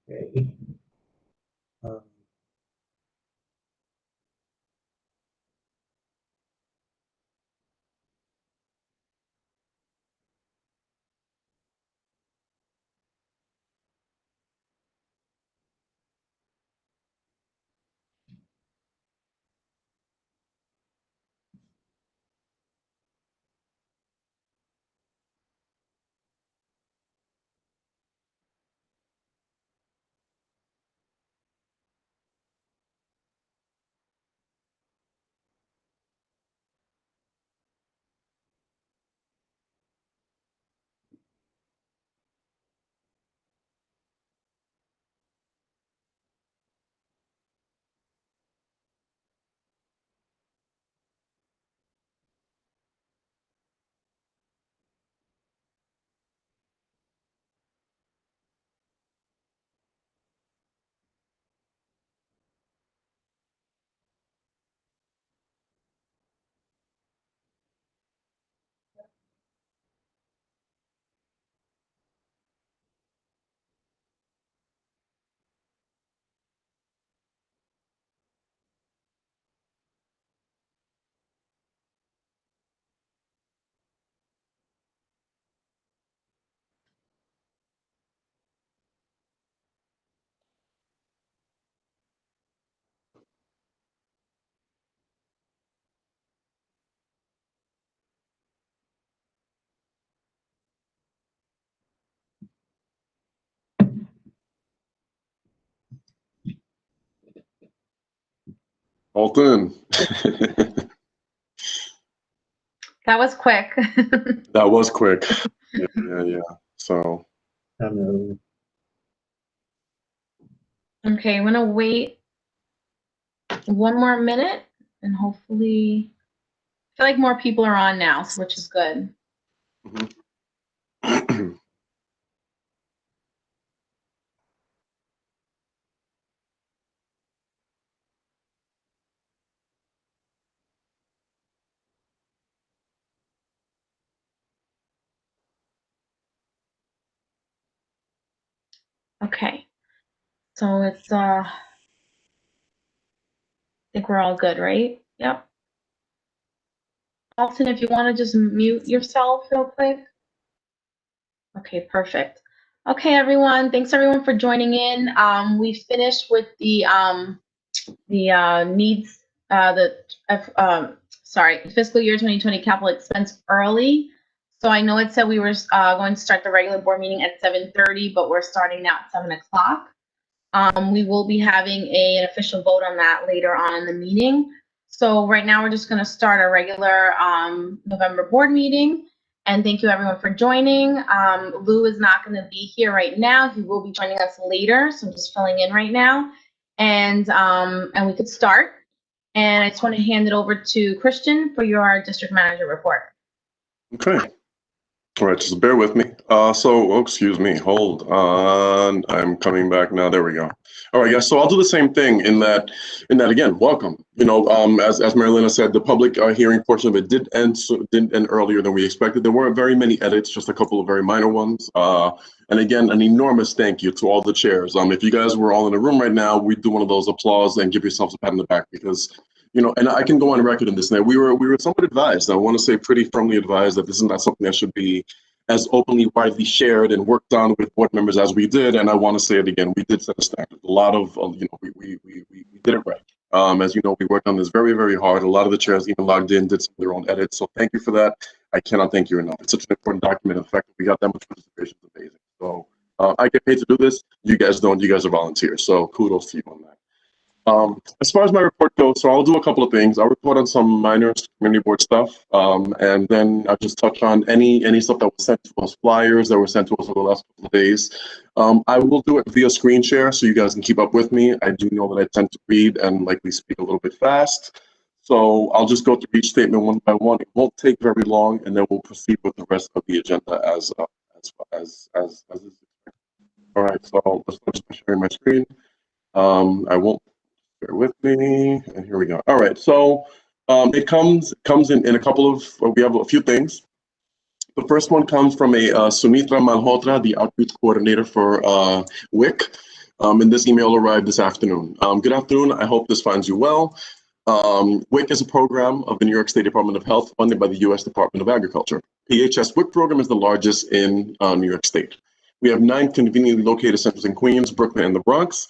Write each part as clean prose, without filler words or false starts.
Okay. Alton. That was quick. That was quick. Yeah. So. Hello. Okay, I'm gonna wait one more minute and hopefully, I feel like more people are on now, which is good. Mm-hmm. Okay, so it's I think we're all good, right? Yep. Alton, if you want to just mute yourself real quick. Okay, perfect. Okay, everyone, thanks everyone for joining in. We finished with the needs, fiscal year 2020 capital expense early. So I know it said we were going to start the regular board meeting at 7:30, but we're starting now at 7 o'clock. We will be having an official vote on that later on in the meeting. So right now we're just going to start our regular November board meeting. And thank you everyone for joining. Lou is not going to be here right now. He will be joining us later. So I'm just filling in right now. And we could start. And I just want to hand it over to Christian for your district manager report. Okay. All right, just bear with me. Excuse me, hold on. I'm coming back now. There we go. All right, guys. So I'll do the same thing in that again, welcome. You know, as Marilena said, the public hearing portion of it didn't end earlier than we expected. There weren't very many edits, just a couple of very minor ones. And again, an enormous thank you to all the chairs. If you guys were all in the room right now, we'd do one of those applause and give yourselves a pat on the back because, you know, and I can go on record in this. Now, we were somewhat advised. I want to say pretty firmly advised that this is not something that should be as openly, widely shared and worked on with board members as we did. And I want to say it again, we did set a standard. A lot of, you know, we did it right. As you know, we worked on this very, very hard. A lot of the chairs even logged in, did some of their own edits. So thank you for that. I cannot thank you enough. It's such an important document. The fact that we got that much participation is amazing. So I get paid to do this. You guys don't. You guys are volunteers. So kudos to you on that. As far as my report goes, so I'll do a couple of things. I'll report on some minor community board stuff, and then I'll just touch on any stuff that was sent to us, flyers that were sent to us over the last couple of days. I will do it via screen share so you guys can keep up with me. I do know that I tend to read and likely speak a little bit fast. So I'll just go through each statement one by one. It won't take very long, and then we'll proceed with the rest of the agenda as is. All right, so let's start sharing my screen. I won't. Bear with me, and here we go. All right, so it comes in a couple of, we have a few things. The first one comes from a Sumitra Malhotra, the outreach coordinator for WIC. And this email arrived this afternoon. Good afternoon. I hope this finds you well. WIC is a program of the New York State Department of Health funded by the U.S. Department of Agriculture. PHS WIC program is the largest in New York State. We have 9 conveniently located centers in Queens, Brooklyn, and the Bronx.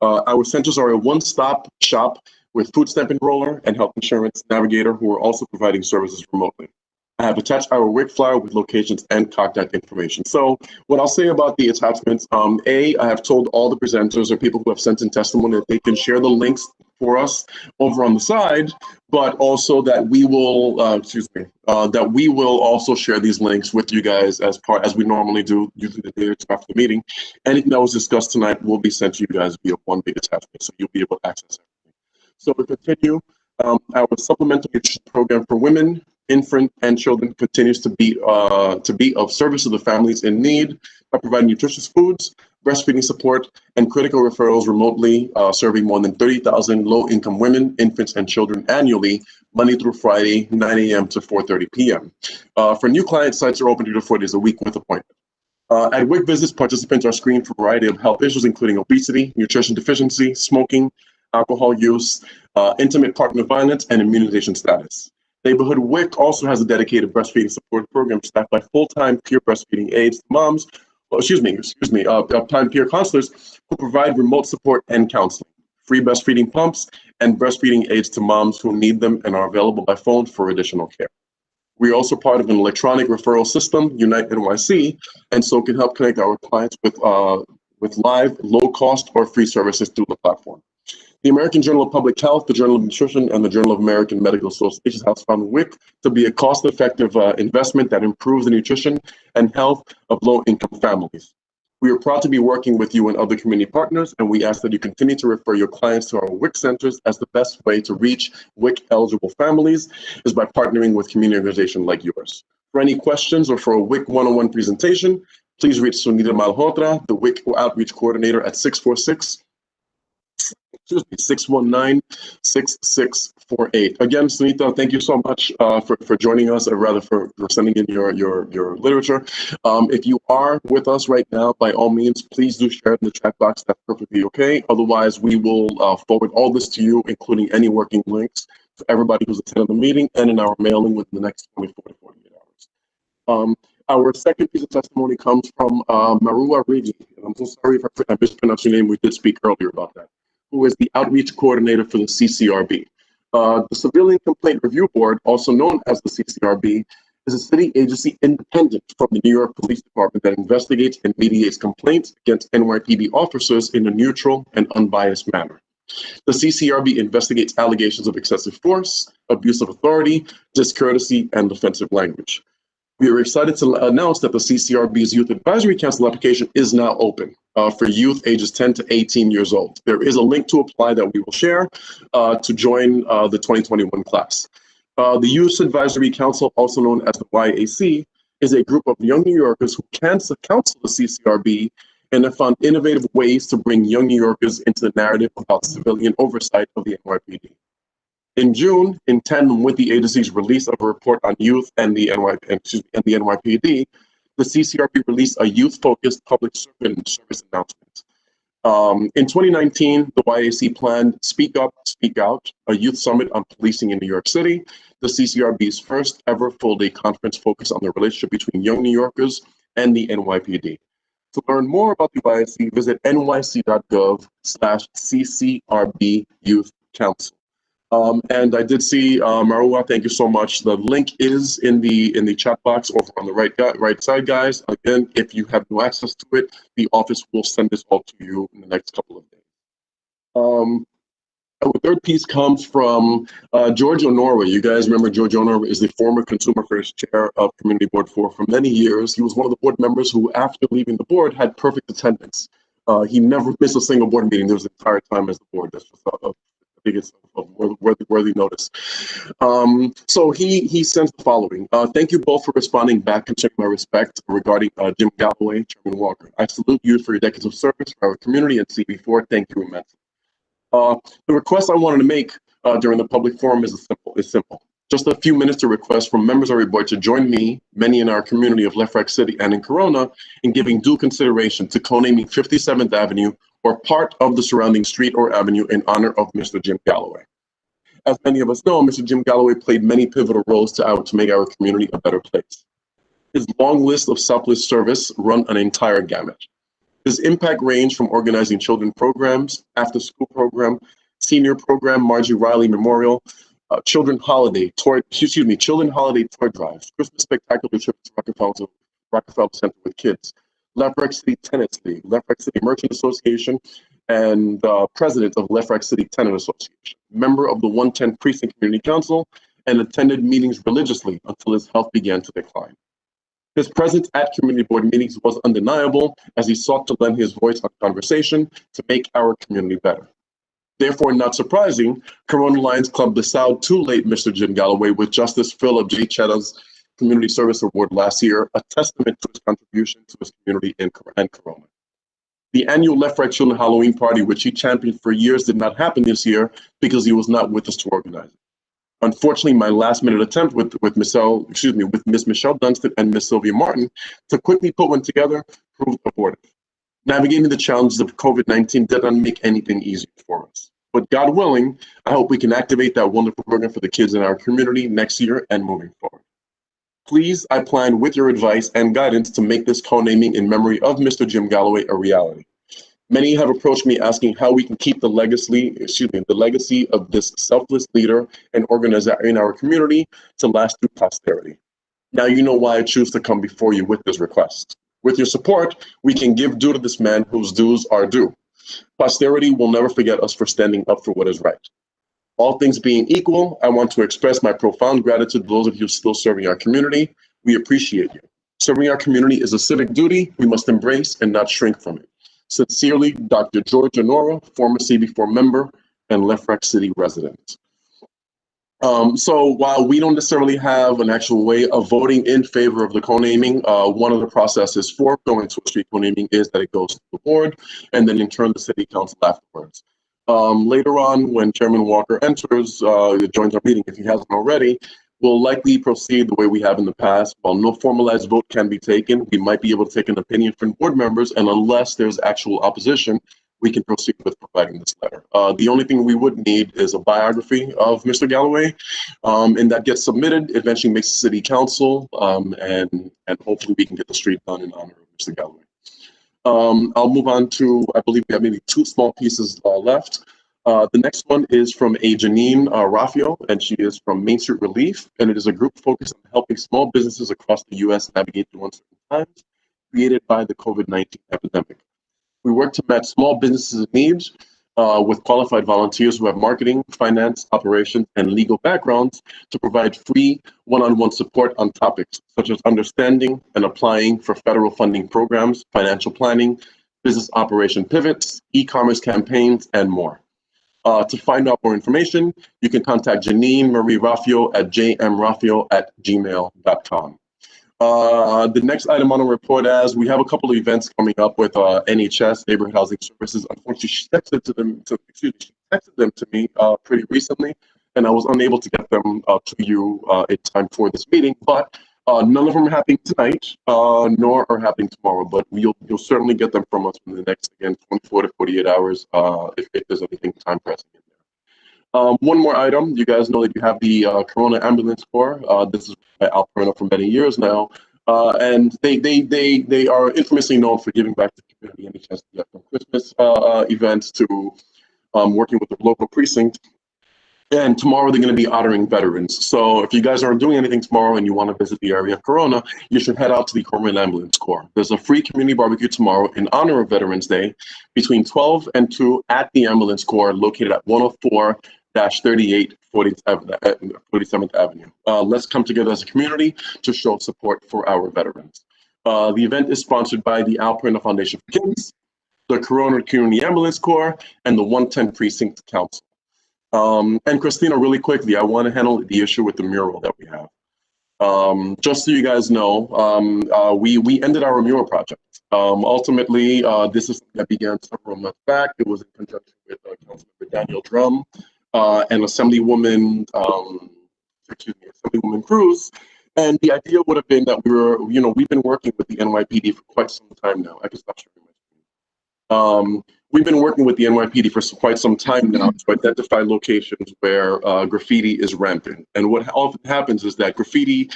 Our centers are a one-stop shop with food stamp enroller and health insurance navigator who are also providing services remotely. I have attached our WIC flyer with locations and contact information. So what I'll say about the attachments, I have told all the presenters or people who have sent in testimony that they can share the links for us over on the side, but also that we will, that we will also share these links with you guys as we normally do, usually the day or two after the meeting. Anything that was discussed tonight will be sent to you guys via one big attachment, so you'll be able to access everything. So to continue, our supplemental nutrition program for women, infant, and children continues to be of service to the families in need by providing nutritious foods, breastfeeding support, and critical referrals remotely, serving more than 30,000 low-income women, infants, and children annually, Monday through Friday, 9 a.m. to 4:30 p.m. For new clients, sites are open 3 to 4 days a week with appointment. At WIC visits, participants are screened for a variety of health issues, including obesity, nutrition deficiency, smoking, alcohol use, intimate partner violence, and immunization status. Neighborhood WIC also has a dedicated breastfeeding support program staffed by full-time peer breastfeeding aides to moms, peer counselors who provide remote support and counseling, free breastfeeding pumps, and breastfeeding aids to moms who need them and are available by phone for additional care. We are also part of an electronic referral system, Unite NYC, and so can help connect our clients with live, low-cost, or free services through the platform. The American Journal of Public Health, the Journal of Nutrition, and the Journal of American Medical Association has found WIC to be a cost-effective investment that improves the nutrition and health of low-income families. We are proud to be working with you and other community partners, and we ask that you continue to refer your clients to our WIC centers, as the best way to reach WIC-eligible families is by partnering with community organizations like yours. For any questions or for a WIC one-on-one presentation, please reach Sunita Malhotra, the WIC Outreach Coordinator, at 619-6648. Again, Sunita, thank you so much for joining us, or rather for sending in your literature. If you are with us right now, by all means, please do share it in the chat box. That's perfectly okay. Otherwise, we will forward all this to you, including any working links, for everybody who's attended the meeting and in our mailing within the next 24 to 48 hours. Our second piece of testimony comes from Marua Rigi. I'm so sorry if I mispronounced your name. We did speak earlier about that. Who is the outreach coordinator for the CCRB. The Civilian Complaint Review Board, also known as the CCRB, is a city agency independent from the New York Police Department that investigates and mediates complaints against NYPD officers in a neutral and unbiased manner. The CCRB investigates allegations of excessive force, abuse of authority, discourtesy, and offensive language. We are excited to announce that the CCRB's Youth Advisory Council application is now open for youth ages 10 to 18 years old. There is a link to apply that we will share to join the 2021 class. The Youth Advisory Council, also known as the YAC, is a group of young New Yorkers who can counsel the CCRB and have found innovative ways to bring young New Yorkers into the narrative about civilian oversight of the NYPD. In June, in tandem with the agency's release of a report on youth and the NYPD, the CCRB released a youth-focused public service announcement. In 2019, the YAC planned Speak Up, Speak Out, a youth summit on policing in New York City, the CCRB's first ever full-day conference focused on the relationship between young New Yorkers and the NYPD. To learn more about the YAC, visit nyc.gov/CCRB Youth Council. And I did see Marua, thank you so much. The link is in the chat box over on the right side, guys. Again, if you have no access to it, the office will send this all to you in the next couple of days. Our third piece comes from George Honora. You guys remember George Honora is the former Consumer Affairs Chair of Community Board 4 for many years. He was one of the board members who, after leaving the board, had perfect attendance. He never missed a single board meeting. There was the entire time as the board. That's just I think it's a worthy notice. So he sends the following. Thank you both for responding back and checking my respect regarding Jim Galloway, Chairman Walker. I salute you for your decades of service for our community and CB4. Thank you immensely. The request I wanted to make during the public forum is simple. Just a few minutes to request from members of our board to join me, many in our community of Left City and in Corona, in giving due consideration to co-naming 57th Avenue or part of the surrounding street or avenue in honor of Mr. Jim Galloway. As many of us know, Mr. Jim Galloway played many pivotal roles to make our community a better place. His long list of selfless service run an entire gamut. His impact ranged from organizing children programs, after-school program, senior program, Margie Riley Memorial, children holiday toy drives, Christmas spectacular trips to Rockefeller Center with kids, Lefrak City Tenants League, Lefrak City Merchant Association, and president of Lefrak City Tenant Association, member of the 110 Precinct Community Council, and attended meetings religiously until his health began to decline. His presence at community board meetings was undeniable as he sought to lend his voice on conversation to make our community better. Therefore, not surprising, Corona Lions Club bestowed too late Mr. Jim Galloway with Justice Philip J. Chetta's Community Service Award last year, a testament to his contribution to his community and Corona. The annual Lefrak Children Halloween Party, which he championed for years, did not happen this year because he was not with us to organize it. Unfortunately, my last-minute attempt with Miss Michelle Dunstan and Miss Sylvia Martin to quickly put one together proved abortive. Navigating the challenges of COVID-19 did not make anything easier for us. But God willing, I hope we can activate that wonderful program for the kids in our community next year and moving forward. Please, I plan with your advice and guidance to make this co-naming in memory of Mr. Jim Galloway a reality. Many have approached me asking how we can keep the legacy of this selfless leader and organizer in our community to last through posterity. Now you know why I choose to come before you with this request. With your support, we can give due to this man whose dues are due. Posterity will never forget us for standing up for what is right. All things being equal, I want to express my profound gratitude to those of you still serving our community. We appreciate you. Serving our community is a civic duty we must embrace and not shrink from it. Sincerely, Dr. George Honora, former CB4 member and Lefrak City resident. So while we don't necessarily have an actual way of voting in favor of the co-naming, one of the processes for going to a street co-naming is that it goes to the board and then in turn the city council afterwards. Later on, when Chairman Walker enters, joins our meeting, if he hasn't already, we'll likely proceed the way we have in the past. While no formalized vote can be taken, we might be able to take an opinion from board members, and unless there's actual opposition, we can proceed with providing this letter. The only thing we would need is a biography of Mr. Galloway, and that gets submitted, eventually makes the city council, and hopefully we can get the street done in honor of Mr. Galloway. I'll move on to, I believe we have maybe two small pieces left. The next one is from a Janine Raffio, and she is from Main Street Relief, and it is a group focused on helping small businesses across the U.S. navigate through uncertain times created by the COVID-19 epidemic. We work to match small businesses' needs with qualified volunteers who have marketing, finance, operations, and legal backgrounds to provide free one-on-one support on topics such as understanding and applying for federal funding programs, financial planning, business operation pivots, e-commerce campaigns, and more. To find out more information, you can contact Janine Marie Raffio at jmraffio@gmail.com. The next item on the report as we have a couple of events coming up with NHS, Neighborhood Housing Services. Unfortunately, she texted them to me pretty recently, and I was unable to get them to you in time for this meeting. But none of them are happening tonight, nor are happening tomorrow. But you'll certainly get them from us in the next 24 to 48 hours if there's anything time pressing in there. One more item. You guys know that you have the Corona Ambulance Corps. This is by Alperna for many years now, and they are infamously known for giving back to the community any chance to get from Christmas events to working with the local precinct. And tomorrow they're going to be honoring veterans. So if you guys aren't doing anything tomorrow and you want to visit the area of Corona, you should head out to the Corona Ambulance Corps. There's a free community barbecue tomorrow in honor of Veterans Day between 12 and 2 at the Ambulance Corps located at 104-38 47th Avenue. Let's come together as a community to show support for our veterans. The event is sponsored by the Alperna Foundation for Kids, the Corona Community Ambulance Corps, and the 110 Precinct Council. And Christina, really quickly, I want to handle the issue with the mural that we have. Just so you guys know, we ended our mural project. Ultimately, this is something that began several months back. It was in conjunction with Councilmember Daniel Drum and Assemblywoman Cruz. And the idea would have been that we've been working with the NYPD for quite some time now. I can stop sharing my screen. we've been working with the NYPD for quite some time now to identify locations where graffiti is rampant. And what often happens is that graffiti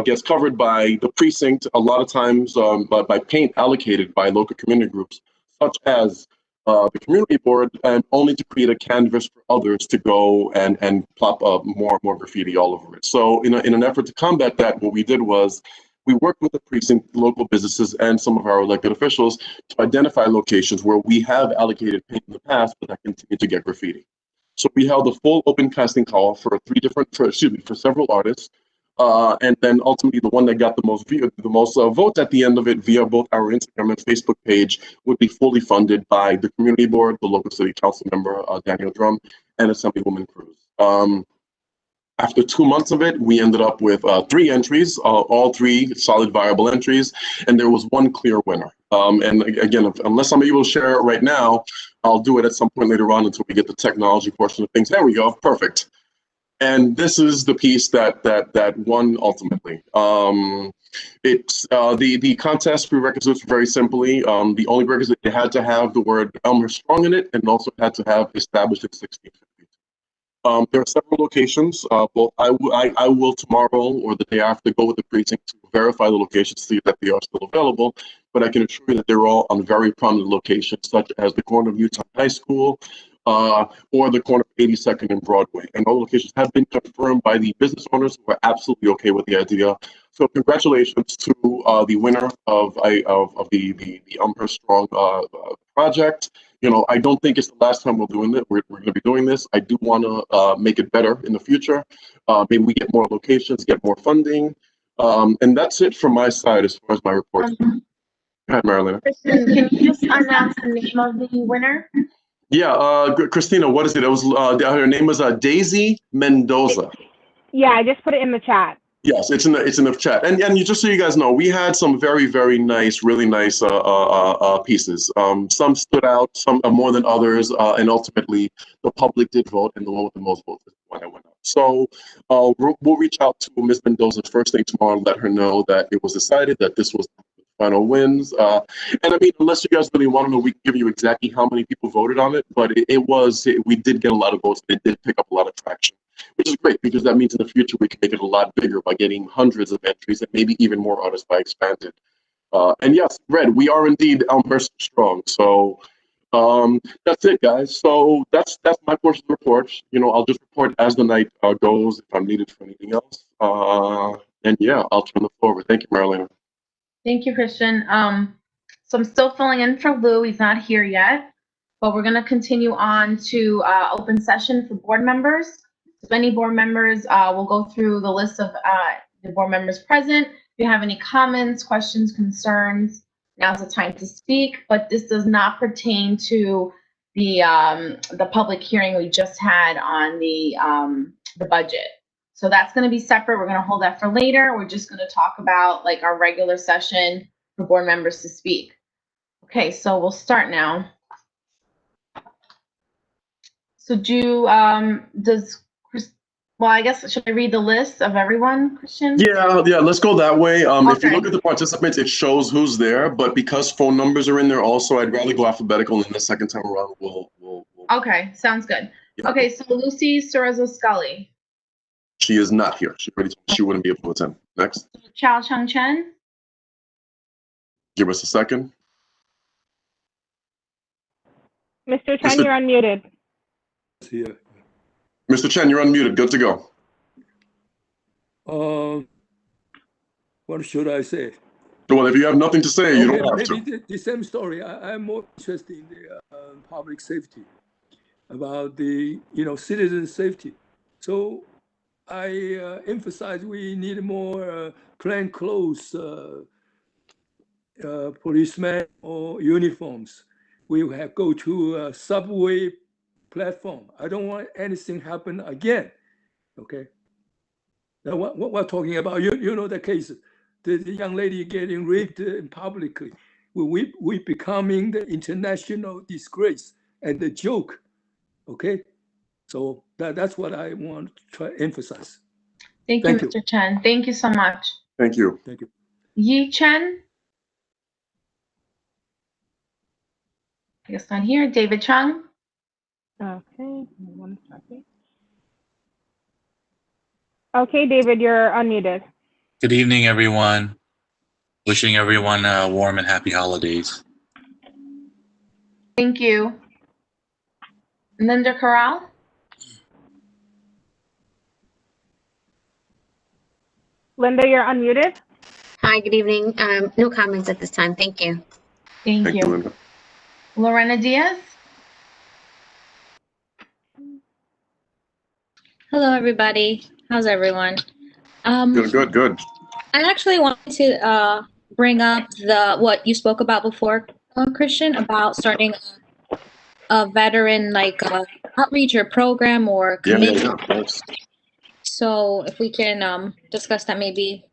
gets covered by the precinct, a lot of times by paint allocated by local community groups, such as the community board, and only to create a canvas for others to go and plop up more and more graffiti all over it. So in an effort to combat that, what we did was we worked with the precinct, local businesses, and some of our elected officials to identify locations where we have allocated paint in the past, but that continue to get graffiti. So we held a full open casting call for for several artists. And then ultimately the one that got the most votes at the end of it via both our Instagram and Facebook page would be fully funded by the community board, the local city council member, Daniel Drum, and Assemblywoman Cruz. After 2 months of it, we ended up with 3 entries, all 3 solid, viable entries, and there was one clear winner. And again, unless I'm able to share it right now, I'll do it at some point later on until we get the technology portion of things. There we go, perfect. And this is the piece that won ultimately. It's the contest prerequisites very simply. The only prerequisite, it had to have the word Elmhurst Strong in it, and also had to have established in 1652. There are several locations. Both I will tomorrow or the day after go with the precinct to verify the locations, see that they are still available. But I can assure you that they're all on very prominent locations, such as the corner of Newtown High School, or the corner of 82nd and Broadway. And all locations have been confirmed by the business owners who are absolutely okay with the idea. So congratulations to the winner of the Elmhurst Strong project. You know, I don't think it's the last time we're doing it. We're going to be doing this. I do want to make it better in the future. Maybe we get more locations, get more funding. And that's it from my side as far as my report. Go ahead, Marilyn. Kristen, can you just announce the name of the winner? Yeah, Christina, what is it? It was her name was Daisy Mendoza. Yeah, I just put it in the chat. Yes, it's in the chat. And just so you guys know, we had some very, very nice, really nice pieces. Some stood out, some more than others, and ultimately the public did vote, and the one with the most votes is the one that went up. So we'll reach out to Ms. Mendoza first thing tomorrow and let her know that it was decided that this was the final wins. And I mean, unless you guys really want to know, we can give you exactly how many people voted on it, but we did get a lot of votes. It did pick up a lot of traction, which is great because that means in the future we can make it a lot bigger by getting hundreds of entries and maybe even more artists by expanded. And yes, Red, we are indeed Elmhurst Strong. So that's it, guys. So that's my portion of the report. You know, I'll just report as the night goes if I'm needed for anything else. And yeah, I'll turn the floor over. Thank you, Marilyn. Thank you, Christian. So I'm still filling in for Lou. He's not here yet, but we're going to continue on to open session for board members. If any board members, we'll go through the list of the board members present. If you have any comments, questions, concerns, now's the time to speak, but this does not pertain to the public hearing we just had on the budget. So that's going to be separate. We're going to hold that for later. We're just going to talk about like our regular session for board members to speak. Okay, so we'll start now. So well, I guess, should I read the list of everyone, Christian? Yeah, let's go that way. Okay. If you look at the participants, it shows who's there, but because phone numbers are in there also, I'd rather go alphabetical, and then the second time around, we'll Okay, sounds good. Yeah. Okay, so Lucy Cerezo Scully. She is not here. She already told me she wouldn't be able to attend. Next. Chao Chung Chen. Give us a second. Mr. Chen, you're unmuted. Here. Mr. Chen, you're unmuted. Good to go. What should I say? Well, if you have nothing to say, you don't have to. Maybe the same story. I'm more interested in the public safety, about the citizen safety. So I emphasize we need more plainclothes policemen or uniforms. We have go to a subway platform. I don't want anything happen again. Okay. Now what we're talking about, you know the case, the young lady getting raped publicly. We becoming the international disgrace and the joke. Okay. So that's what I want to try to emphasize. Thank you, Mr. Chen. Thank you so much. Thank you. Thank you. Yi Chen. I guess not here. David Chung. Okay, 1 second. Okay, David, you're unmuted. Good evening, everyone. Wishing everyone warm and happy holidays. Thank you. Linda Corral. Linda, you're unmuted. Hi, good evening. No comments at this time. Thank you. Thank you. Linda. Lorena Diaz. Hello, everybody. How's everyone? Good. I actually wanted to bring up what you spoke about before, Christian, about starting a veteran outreach or program or committee. Yeah, of course. So if we can discuss that maybe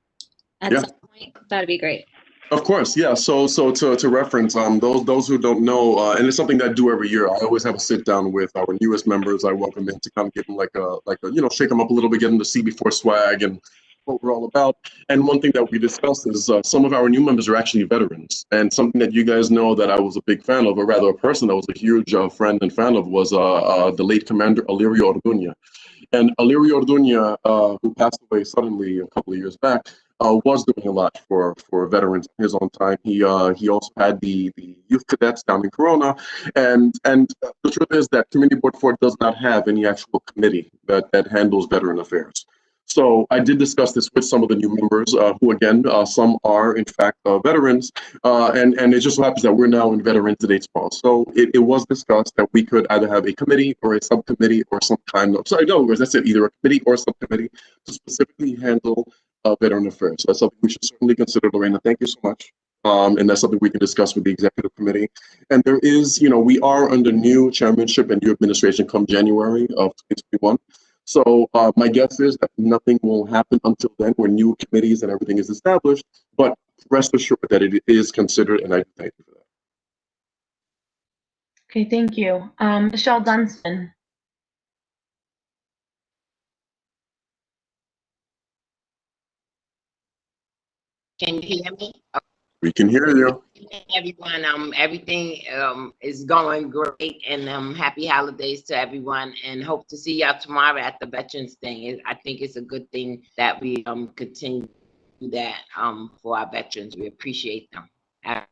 at some point, that'd be great. Of course, yeah. So to reference, those who don't know, and it's something that I do every year. I always have a sit down with our newest members. I welcome them to kind of give them like a shake them up a little bit, get them the CB4 swag and what we're all about. And one thing that we discussed is some of our new members are actually veterans, and something that you guys know that I was a big fan of, or rather a person that was a huge friend and fan of, was the late Commander Alirio Orduña. And Alirio Orduña, who passed away suddenly a couple of years back, was doing a lot for veterans in his own time. He also had the youth cadets down in Corona, and the truth is that Community Board 4 does not have any actual committee that handles veteran affairs. So I did discuss this with some of the new members, who again, some are in fact veterans, and it just so happens that we're now in Veterans Day tomorrow. So it was discussed that we could either have a committee or a subcommittee or some kind of, sorry, no, that's it, either a committee or a subcommittee to specifically handle veteran affairs. So that's something we should certainly consider, Lorena. Thank you so much. And that's something we can discuss with the executive committee. And there is, we are under new chairmanship and new administration come January of 2021. So my guess is that nothing will happen until then, when new committees and everything is established. But rest assured that it is considered, and I thank you for that. Okay, thank you. Michelle Dunstan. Can you hear me? We can hear you. Everyone, everything is going great, and happy holidays to everyone, and hope to see y'all tomorrow at the Veterans Thing. I think it's a good thing that we continue to do that for our veterans. We appreciate them. Okay,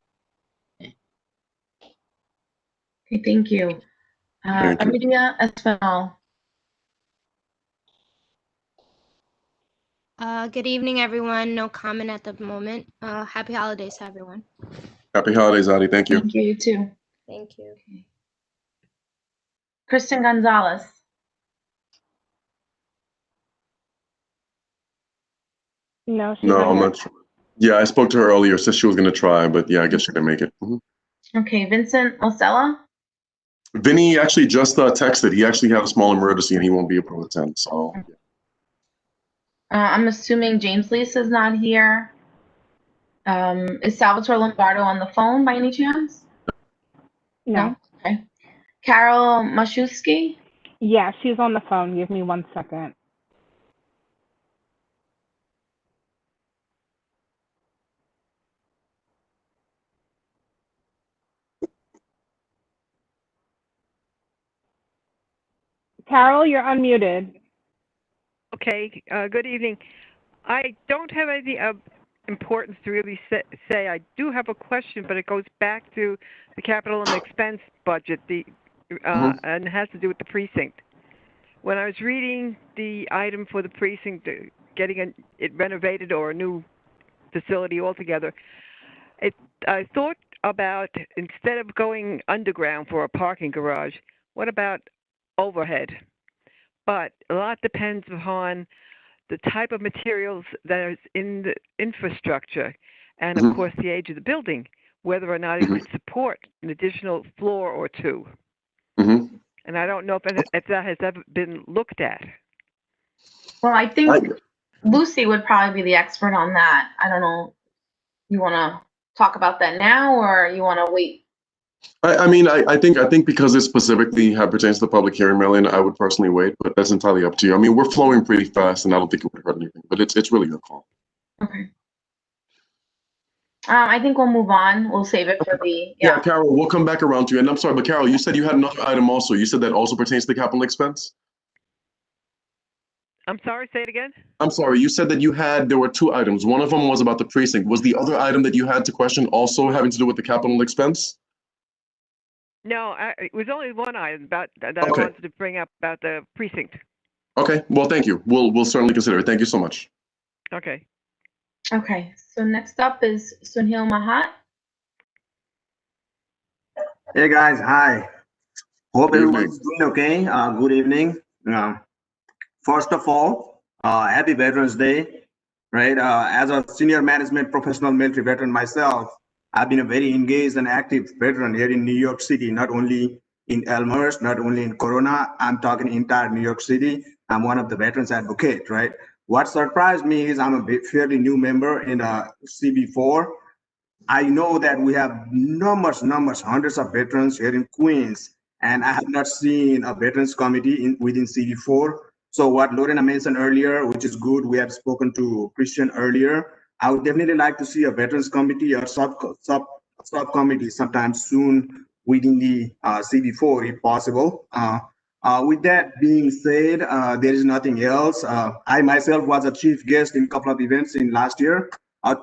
thank you. Thank you. Aridia Espinal. Good evening, everyone. No comment at the moment. Happy holidays to everyone. Happy holidays, Adi. Thank you. Thank you, you too. Thank you. Kristen Gonzalez. No, she's No, not I'm here. not sure. Yeah, I spoke to her earlier, said she was going to try, but yeah, I guess she didn't make it. Okay, Vincent Osella. Vinny actually just texted. He actually had a small emergency and he won't be able to attend. So yeah. I'm assuming James Lisa is not here. Is Salvatore Lombardo on the phone by any chance? No. Okay. Carol Maszewski. Yeah, she's on the phone. Give me 1 second. Carol, you're unmuted. Okay, good evening. I don't have anything of importance to really say. I do have a question, but it goes back to the capital and expense budget, and it has to do with the precinct. When I was reading the item for the precinct, getting it renovated or a new facility altogether, I thought about, instead of going underground for a parking garage, what about overhead? But a lot depends upon the type of materials that is in the infrastructure and, of course, the age of the building, whether or not it could support an additional floor or two. And I don't know if that has ever been looked at. Well, I think Lucy would probably be the expert on that. I don't know. You want to talk about that now, or you want to wait? I mean, I think because it specifically pertains to the public hearing, Marilyn, I would personally wait, but that's entirely up to you. I mean, we're flowing pretty fast, and I don't think it would hurt anything, but it's really your call. Okay. I think we'll move on. We'll save it for the, Yeah, Carol, we'll come back around to you. And I'm sorry, but Carol, you said you had another item also. You said that also pertains to capital expense? I'm sorry, say it again? I'm sorry, you said that there were two items. One of them was about the precinct. Was the other item that you had to question also having to do with the capital expense? No, it was only one item that I Okay. wanted to bring up about the precinct. Okay, well, thank you. We'll certainly consider it. Thank you so much. Okay. okay. So next up is Sunil Mahat. Hey guys, hi. Hope Good everyone's evening. doing okay. Good evening. First of all, happy Veterans Day, right? As a senior management professional military veteran myself, I've been a very engaged and active veteran here in New York City, not only in Elmhurst, not only in Corona, I'm talking entire New York City. I'm one of the veterans advocate, right? What surprised me is I'm a fairly new member in CB4. I know that we have numbers, hundreds of veterans here in Queens, and I have not seen a veterans committee within CB4. So what Lorena mentioned earlier, which is good, we have spoken to Christian earlier. I would definitely like to see a veterans committee or subcommittee sometime soon within the CB4 if possible. With that being said, there is nothing else. I myself was a chief guest in a couple of events in last year.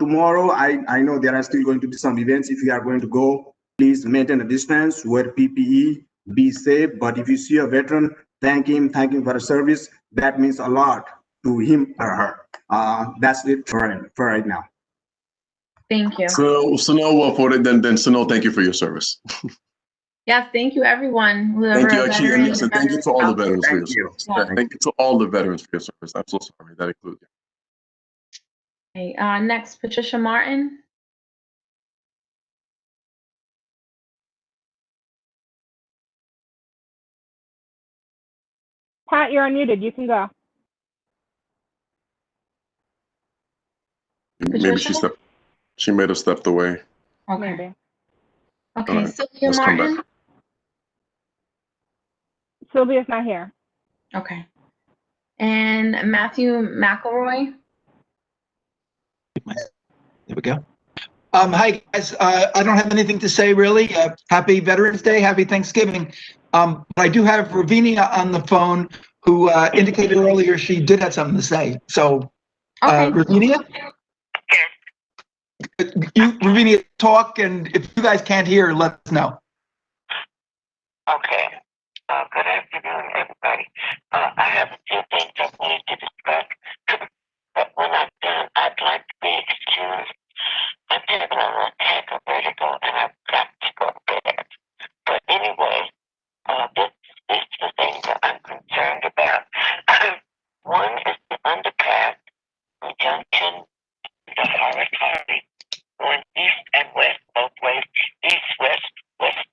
Tomorrow, I know there are still going to be some events. If you are going to go, please maintain a distance, wear PPE, be safe. But if you see a veteran, thank him for the service. That means a lot to him or her. That's it for right now. Thank you. So Sunil, then Sunil, thank you for your service. Yes, thank you, everyone. Thank Whoever you, a actually, veteran, and yes, and thank you to all the veterans for your Thank you. service. Thank you to all the veterans for your service. I'm so sorry, that includes you. Okay, next, Patricia Martin. Pat, you're unmuted. You can go. Maybe she may have stepped away. Okay. Maybe. Okay, All right, Sylvia let's come Martin. back. Sylvia's not here. Okay. And Matthew McElroy. There we go. Hi guys. I don't have anything to say really. Happy Veterans Day. Happy Thanksgiving. But I do have Ravinia on the phone, who indicated earlier she did have something to say. So, Okay. Ravinia, Ravinia, talk, and if you guys can't hear, let us know. Okay. Good afternoon, everybody. I have a few things I wanted to discuss, but when I'm done, I'd like to be excused. I'm having an attack of vertigo, and I've got to go to bed. But anyway, this is the thing that I'm concerned about. One is the underpass from Junction to Forest Harvey, going east and west both ways, east, west,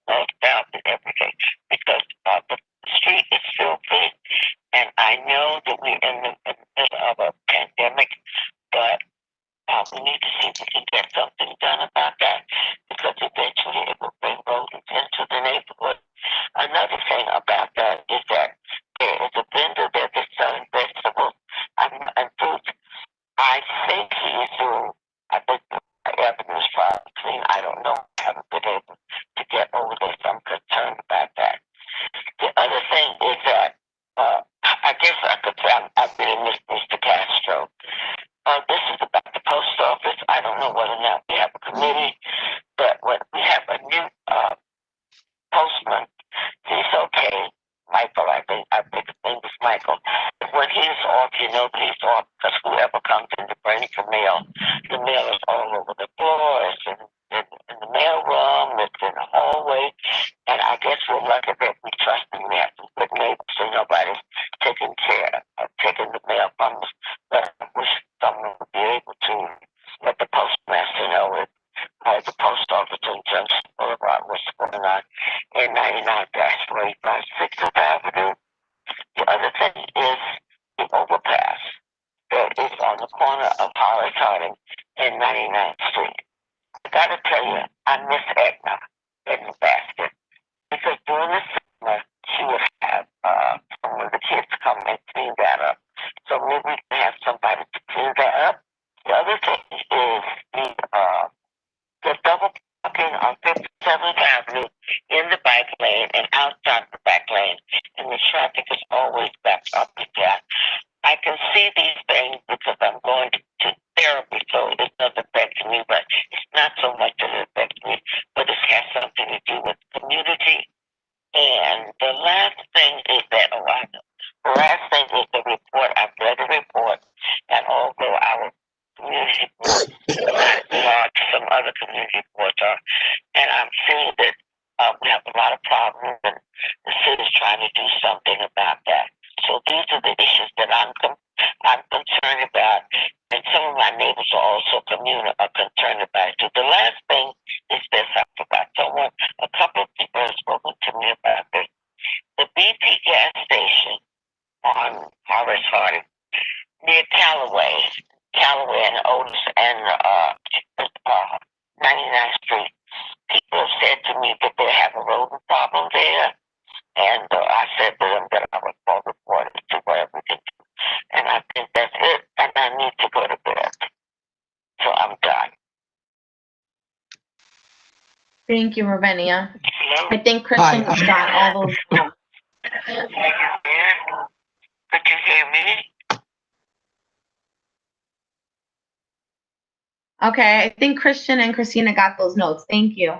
north, south, and everything, because the street is still big. And I know that we're in the middle of a pandemic, but we need to see if we can get something done about that, because eventually it will bring rodents into the neighborhood. Another thing about that is that there is a vendor there that's selling vegetables and fruits. I think he is doing, I think the avenue is probably clean. I don't know. I haven't been able to get over there, so I'm concerned about that. The other thing is that I guess I could say I really miss Mr. Castro. This is about the post office. I don't know whether or not we have a committee, but when we have a new postman, he's okay. Michael, I think his name is Michael. When he's off, you know that he's off, because whoever comes in to bring the mail is all over the floor. It's in the mail room, it's in the hallway, and I guess we're lucky that we trust him. We have some good neighbors, so nobody's taking the mail from us. But I wish someone would be able to let the postmaster know it. The post office in Junction Boulevard, what's going on in 99-485 6th Avenue. The other thing is the overpass that is on the corner of Hollis Harding and 99th Street. I gotta tell you, I miss Edna Basket, because during the summer she would have some of the kids come and clean that up. So maybe we can have somebody to clean that up. The other thing is the on 57th Avenue in the bike lane and outside the bike lane, and the traffic is always backed up to that. I can see these things because I'm going to therapy, so it does affect me, but it's not so much that it affects me, but it has something to do with community. And the last thing is that, the last thing is the report. I've read the report, and although our community board is not as large as some other community boards are, and I'm seeing that we have a lot of problems, and the city's trying to do something about that. So these are the issues that I'm concerned about, and some of my neighbors are also concerned about it. So the last thing is this: I forgot someone. A couple of people have spoken to me about this. The BP gas station on Horace Harding near Callaway and Otis and 99th Street. People have said to me that they have a rodent problem there, and I said to them that I would call report it to whatever we can do. And I think that's it, and I need to go to bed. So I'm done. Thank you, Ravinia. Hello? I think Christian Hi, got all those. Could you hear me? Okay, I think Christian and Christina got those notes. Thank you.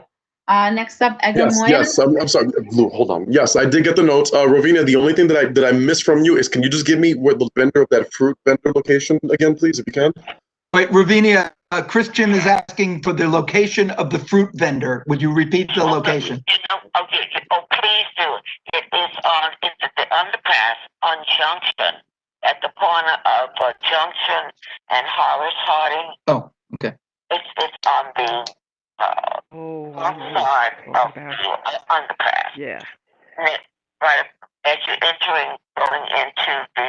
Next up, Edgar Yes, Moya. yes. I'm sorry, Blue. Hold on. Yes, I did get the notes. Rovina, the only thing that I missed from you is, can you just give me where the vendor of that fruit vendor location again, please, if you can? Wait, Ravinia, Christian is asking for the location of the fruit vendor. Would you repeat the location? Please do. It is on, it's at the underpass on Junction, at the corner of Junction and Horace Harding. Oh, okay. It's on the north side of the underpass. Yeah. Right as you're entering, going into the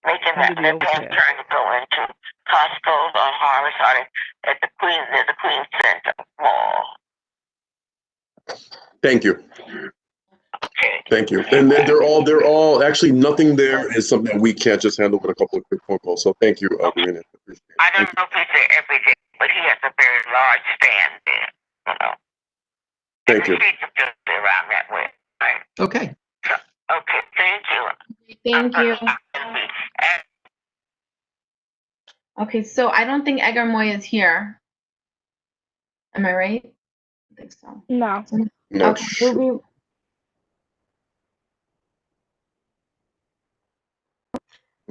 making that left hand turn to go into Costco's on Horace Harding at the Queen Center Mall. Thank you. Okay. Thank you. And they're all actually, nothing there is something that we can't just handle with a couple of quick phone calls. So thank you, Rovina. I don't know if he's there every day, but he has a very large stand there, you know. Thank you. And the streets are just around that way, right? Okay. So, okay, thank you. Thank you. Okay, so I don't think Edgar Moya is here. Am I right? I think so. No. No. Okay, Ruby.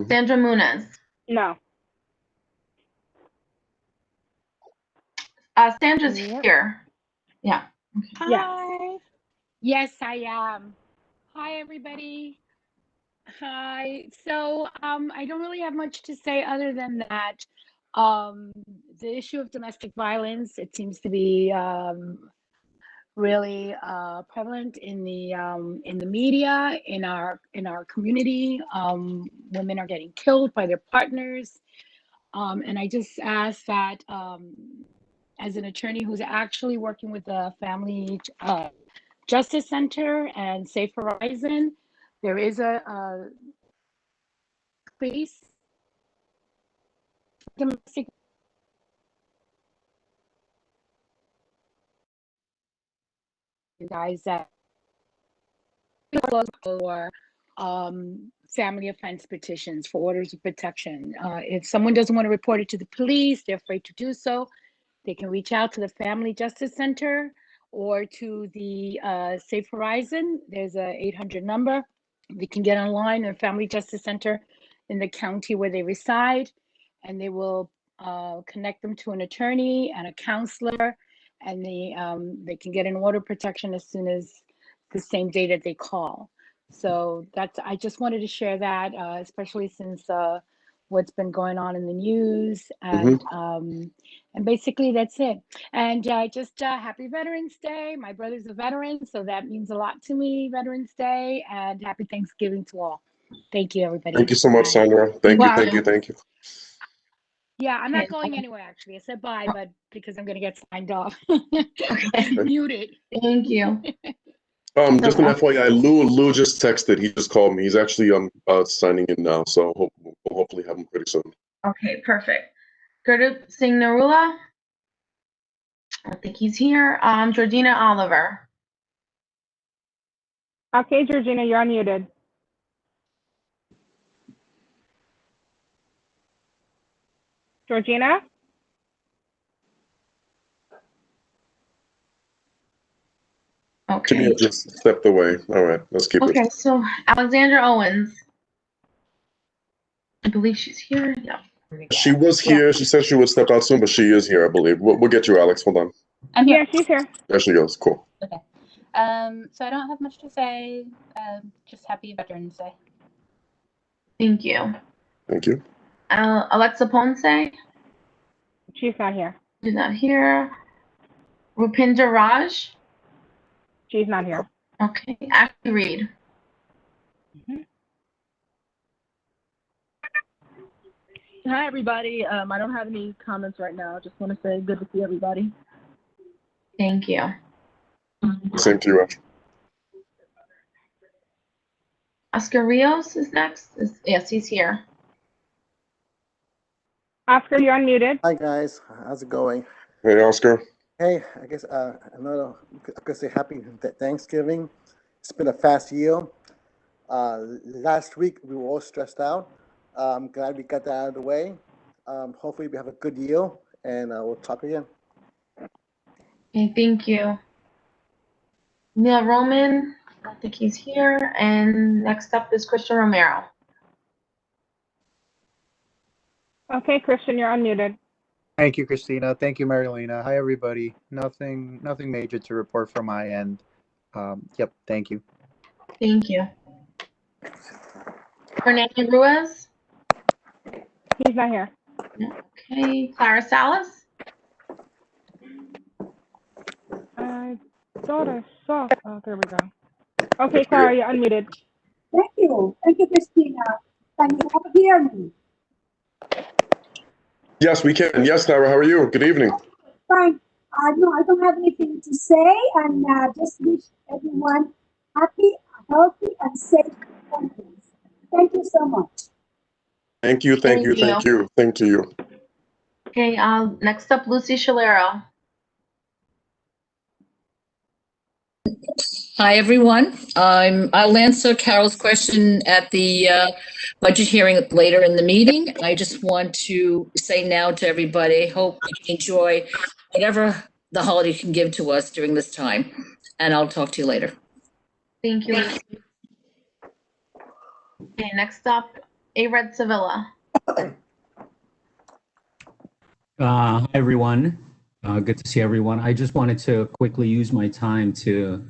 Sandra Muniz. No. Sandra's here. Yeah. Hi. Yes, I am. Hi, everybody. Hi. So I don't really have much to say other than that. The issue of domestic violence, it seems to be really prevalent in the media, in our community. Women are getting killed by their partners. And I just ask that as an attorney who's actually working with the Family Justice Center and Safe Horizon, there is a place domestic guys that for family offense petitions for orders of protection. If someone doesn't want to report it to the police, they're afraid to do so, they can reach out to the Family Justice Center or to the Safe Horizon. There's a 800 number. They can get online in the Family Justice Center in the county where they reside, and they will connect them to an attorney and a counselor, and they can get an order of protection as soon as the same day that they call. So I just wanted to share that, especially since what's been going on in the news, and basically that's it. And just happy Veterans Day. My brother's a veteran, so that means a lot to me, Veterans Day, and happy Thanksgiving to all. Thank you, everybody. Thank you so much, Bye. Sandra. Thank you. Yeah, I'm not going anywhere, actually. I said bye, but because I'm going to get signed off. Muted. Thank you. Just an FYI, Lou just texted. He just called me. He's actually signing in now, so we'll hopefully have him pretty soon. Okay, perfect. Gurdeep Singh Narula. I don't think he's here. Georgina Oliver. Okay, Georgina, you're unmuted. Georgina? Okay. Jimmy just stepped away. All right, let's keep Okay, it. so Alexandra Owens. I believe she's here. Yeah. She was here. She said she would step out soon, but she is here, I believe. We'll get you, Alex. Hold on. I'm here. Yeah, she's here. There she goes. Cool. Okay. So I don't have much to say. Just happy Veterans Day. Thank you. Thank you. Alexa Ponce. She's not here. She's not here. Rupinder Raj. She's not here. Okay. Ashley Reed. Hi, everybody. I don't have any comments right now. Just want to say good to see everybody. Thank you. Same to you, Ash. Oscar Rios is next. Yes, he's here. Oscar, you're unmuted. Hi guys, how's it going? Hey, Oscar. Hey, I guess I could say happy Thanksgiving. It's been a fast year. Last week we were all stressed out. I'm glad we got that out of the way. Hopefully we have a good year, and we'll talk again. Okay, thank you. Neil Roman, I don't think he's here. And next up is Christian Romero. Okay, Christian, you're unmuted. Thank you, Christina. Thank you, Marilena. Hi, everybody. Nothing major to report from my end. Yep, thank you. Thank you. Fernando Ruiz. He's not here. Okay, Clara Salas. I thought I saw. Oh, there we go. Okay, Clara, you're unmuted. Thank you. Thank you, Christina. Can you all hear me? Yes, we can. Yes, Clara, how are you? Good evening. Fine. No, I don't have anything to say, and just wish everyone happy, healthy, and safe countries. Thank you so much. Thank you, thank you, thank you. Thank you. Okay, next up, Lucy Shalero. Hi, everyone. I'll answer Carol's question at the budget hearing later in the meeting. I just want to say now to everybody, hope you enjoy whatever the holiday can give to us during this time. And I'll talk to you later. Thank you, Lucy. Okay, next up, A-Red Sevilla. Hi, everyone. Good to see everyone. I just wanted to quickly use my time to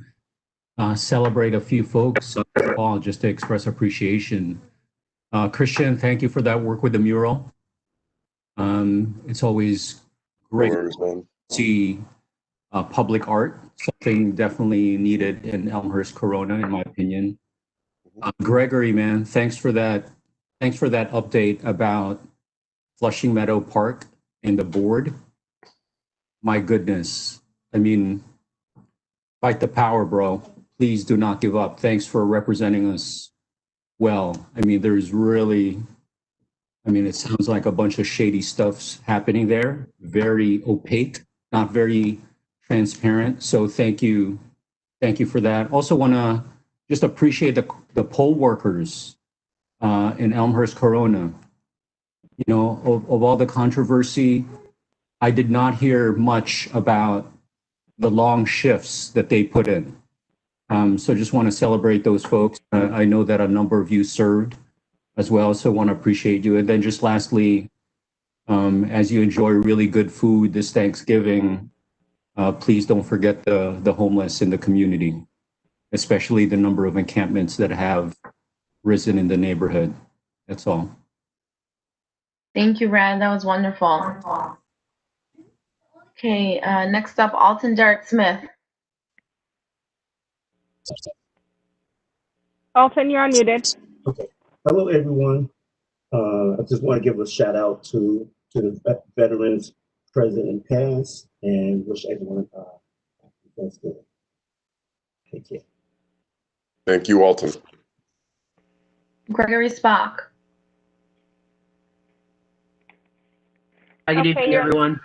celebrate a few folks all just to express appreciation. Christian, thank you for that work with the mural. It's always great to see public art, something definitely needed in Elmhurst Corona, in my opinion. Gregory, man, thanks for that update about Flushing Meadow Park and the board. My goodness. I mean, fight the power, bro. Please do not give up. Thanks for representing us well. I mean, it sounds like a bunch of shady stuff's happening there. Very opaque, not very transparent. So thank you. Thank you for that. Also want to just appreciate the poll workers in Elmhurst Corona. You know, of all the controversy, I did not hear much about the long shifts that they put in. So just want to celebrate those folks. I know that a number of you served as well, so want to appreciate you. And then just lastly, as you enjoy really good food this Thanksgiving, please don't forget the homeless in the community, especially the number of encampments that have risen in the neighborhood. That's all. Thank you, Rad. That was wonderful. Okay, next up, Alton Derek Smith. Alton, you're unmuted. Okay. Hello, everyone. I just want to give a shout out to the veterans present and past, and wish everyone happy Thanksgiving. Take care. Thank you, Alton. Gregory Spock. Hi, good evening, everyone.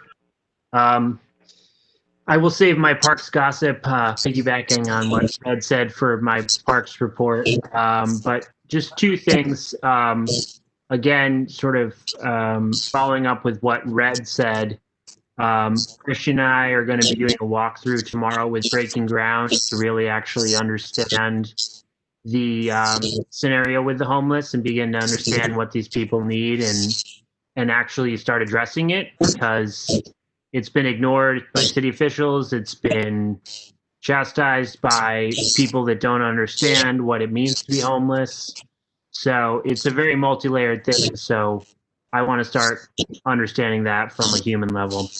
I will save my parks gossip, piggybacking on what Ed said for my parks report. But just two things. Again, sort of following up with what Red said. Christian and I are going to be doing a walkthrough tomorrow with Breaking Ground to really actually understand the scenario with the homeless and begin to understand what these people need and actually start addressing it, because it's been ignored by city officials. It's been chastised by people that don't understand what it means to be homeless. So it's a very multi-layered thing. So I want to start understanding that from a human level.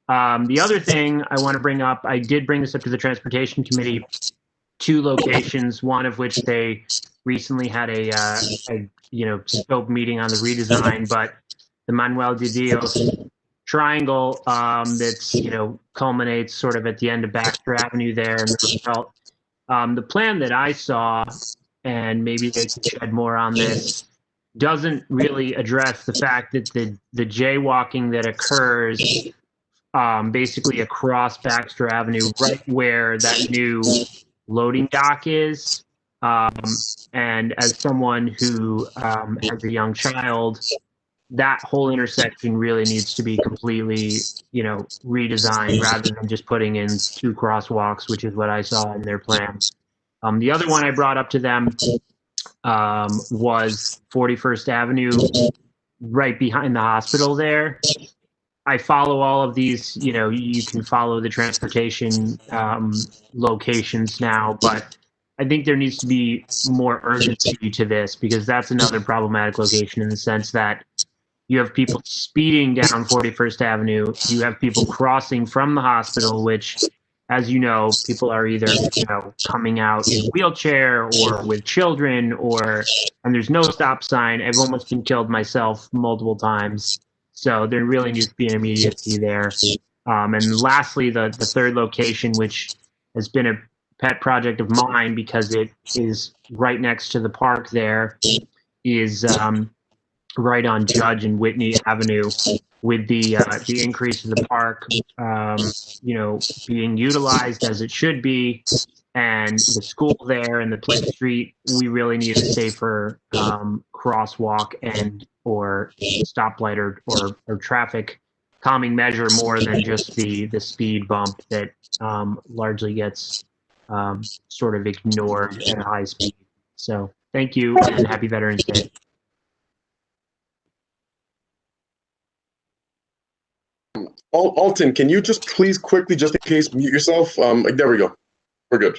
The other thing I want to bring up, I did bring this up to the Transportation Committee, two locations, one of which they recently had a scope meeting on the redesign, but the Manuel de Dios triangle that's, culminates sort of at the end of Baxter Avenue there in Roosevelt. The plan that I saw, and maybe they can shed more on this, doesn't really address the fact that the jaywalking that occurs basically across Baxter Avenue, right where that new loading dock is. And as someone who has a young child, that whole intersection really needs to be completely, redesigned rather than just putting in two crosswalks, which is what I saw in their plan. The other one I brought up to them was 41st Avenue, right behind the hospital there. I follow all of these, you can follow the transportation locations now, but I think there needs to be more urgency to this, because that's another problematic location in the sense that you have people speeding down 41st Avenue. You have people crossing from the hospital, which, as you know, people are either, coming out in a wheelchair or with children, and there's no stop sign. I've almost been killed myself multiple times. So there really needs to be an immediacy there. And lastly, the third location, which has been a pet project of mine because it is right next to the park there, is right on Judge and Whitney Avenue, with the increase of the park, being utilized as it should be, and the school there and the Plymouth Street. We really need a safer crosswalk and or stoplight or traffic calming measure more than just the speed bump that largely gets sort of ignored at high speed. So thank you and happy Veterans Day. Alton, can you just please quickly, just in case, mute yourself? There we go. We're good.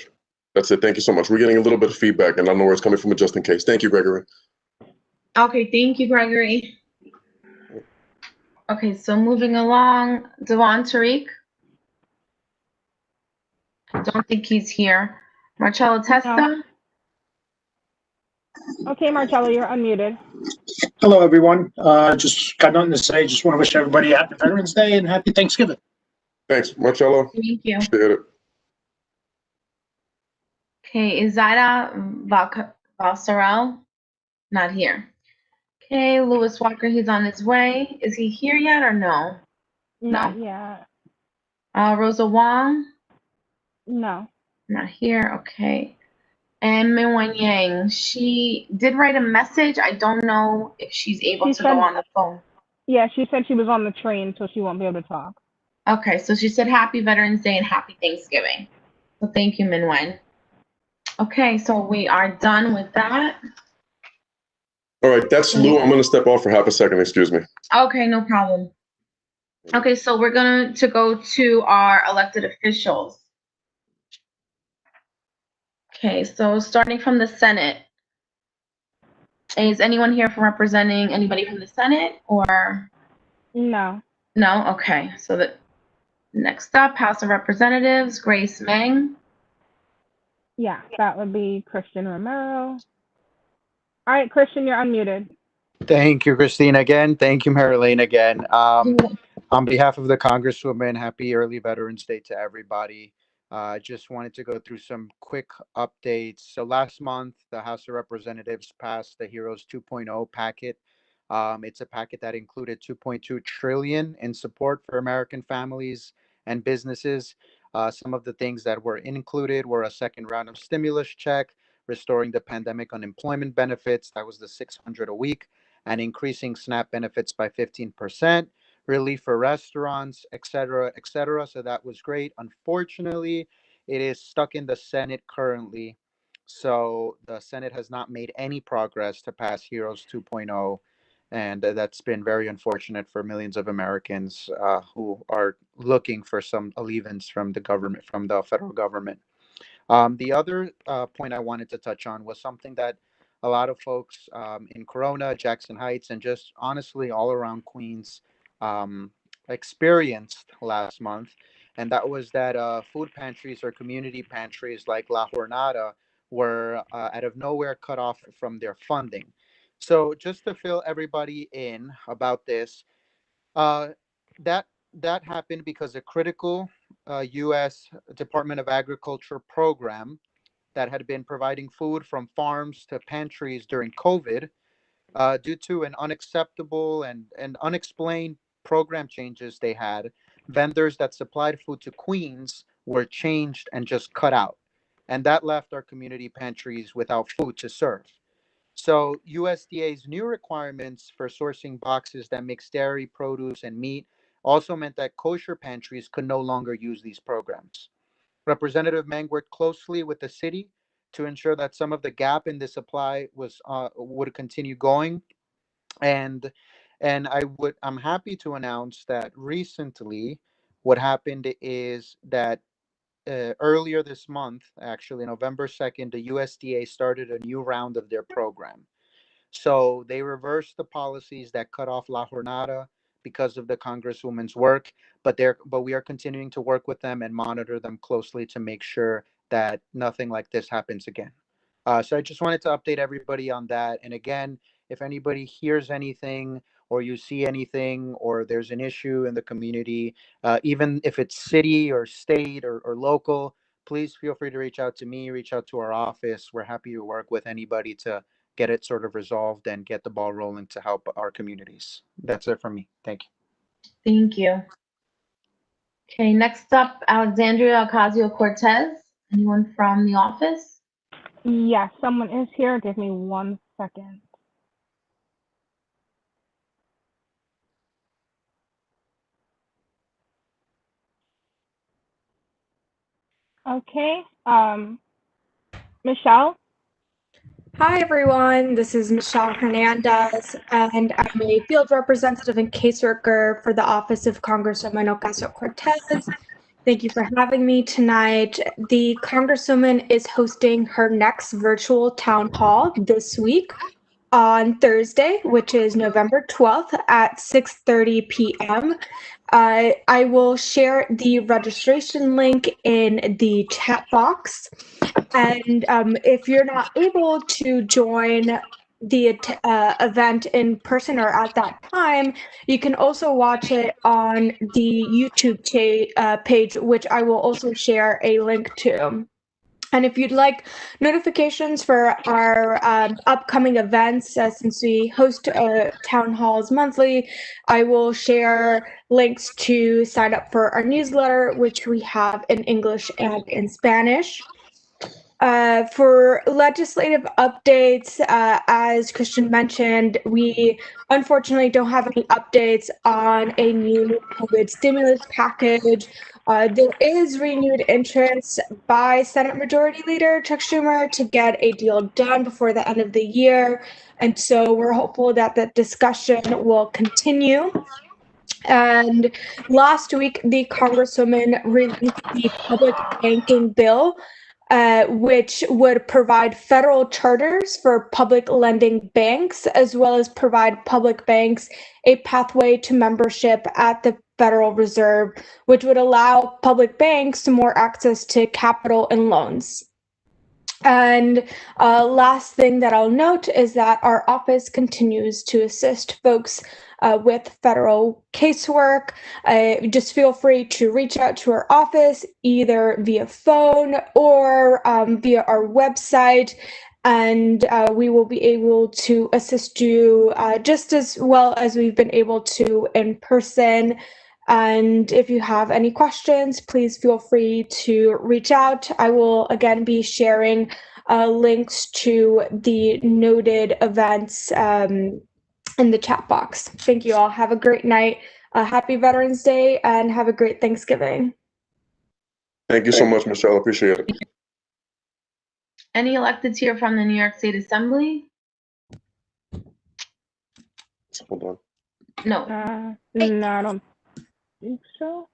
That's it. Thank you so much. We're getting a little bit of feedback, and I don't know where it's coming from, but just in case. Thank you, Gregory. Okay, thank you, Gregory. Okay, so moving along, Devon Tariq. I don't think he's here. Marcello Testa. Okay, Marcello, you're unmuted. Hello, everyone. Just got nothing to say. Just want to wish everybody a happy Veterans Day and happy Thanksgiving. Thanks, Marcello. Thank you. Appreciate it. Okay, Izada Valsarel, not here. Okay, Louis Walker, he's on his way. Is he here yet or no? Not yet. Rosa Wong, No. not here. Okay. And Minwen Yang, she did write a message. I don't know if she's able to go on the phone. Yeah, she said she was on the train, so she won't be able to talk. Okay, so she said happy Veterans Day and happy Thanksgiving. So thank you, Minwen. Okay, so we are done with that. All right, that's Lou. I'm going to step off for half a second. Excuse me. Okay, no problem. Okay, so we're going to go to our elected officials. Okay, so starting from the Senate. Is anyone here from representing anybody from the Senate or? No. No? Okay, so the next up, House of Representatives, Grace Meng. Yeah, that would be Christian Romero. All right, Christian, you're unmuted. Thank you, Christine, again. Thank you, Marilyn, again. On behalf of the Congresswoman, happy early Veterans Day to everybody. Just wanted to go through some quick updates. So last month, the House of Representatives passed the Heroes 2.0 packet. It's a packet that included $2.2 trillion in support for American families and businesses. Some of the things that were included were a second round of stimulus check, restoring the pandemic unemployment benefits, that was the $600 a week, and increasing SNAP benefits by 15%, relief for restaurants, et cetera, et cetera. So that was great. Unfortunately, it is stuck in the Senate currently. So the Senate has not made any progress to pass Heroes 2.0. And that's been very unfortunate for millions of Americans who are looking for some alleviance from the government, from the federal government. The other point I wanted to touch on was something that a lot of folks in Corona, Jackson Heights, and just honestly all around Queens experienced last month. And that was that food pantries or community pantries like La Jornada were out of nowhere cut off from their funding. So just to fill everybody in about this, that that happened because a critical U.S. Department of Agriculture program that had been providing food from farms to pantries during COVID, due to an unacceptable and unexplained program changes they had, vendors that supplied food to Queens were changed and just cut out. And that left our community pantries without food to serve. So USDA's new requirements for sourcing boxes that mix dairy, produce, and meat also meant that kosher pantries could no longer use these programs. Representative Meng worked closely with the city to ensure that some of the gap in the supply was would continue going, and I'm happy to announce that recently, what happened is that earlier this month, actually November 2nd, the USDA started a new round of their program. So they reversed the policies that cut off La Jornada because of the Congresswoman's work, but we are continuing to work with them and monitor them closely to make sure that nothing like this happens again. So I just wanted to update everybody on that. And again, if anybody hears anything or you see anything or there's an issue in the community, even if it's city or state or local, please feel free to reach out to me, reach out to our office. We're happy to work with anybody to get it sort of resolved and get the ball rolling to help our communities. That's it from me. Thank you. Thank you. Okay, next up, Alexandria Ocasio-Cortez. Anyone from the office? Yes, someone is here. Give me 1 second. Okay, Michelle? Hi, everyone. This is Michelle Hernandez, and I'm a field representative and caseworker for the Office of Congresswoman Ocasio-Cortez. Thank you for having me tonight. The Congresswoman is hosting her next virtual town hall this week on Thursday, which is November 12th at 6:30 p.m. I will share the registration link in the chat box. And if you're not able to join the event in person or at that time, you can also watch it on the YouTube page, which I will also share a link to. And if you'd like notifications for our upcoming events, since we host town halls monthly, I will share links to sign up for our newsletter, which we have in English and in Spanish. For legislative updates, as Christian mentioned, we unfortunately don't have any updates on a new COVID stimulus package. There is renewed interest by Senate Majority Leader Chuck Schumer to get a deal done before the end of the year. And so we're hopeful that the discussion will continue. And last week, the Congresswoman released the public banking bill, which would provide federal charters for public lending banks, as well as provide public banks a pathway to membership at the Federal Reserve, which would allow public banks more access to capital and loans. And last thing that I'll note is that our office continues to assist folks with federal casework. Just feel free to reach out to our office either via phone or via our website, and we will be able to assist you just as well as we've been able to in person. And if you have any questions, please feel free to reach out. I will again be sharing links to the noted events in the chat box. Thank you all. Have a great night. Happy Veterans Day and have a great Thanksgiving. Thank you so much, Michelle. Appreciate it. Any electeds here from the New York State Assembly? Hold on. No. No, I don't think so.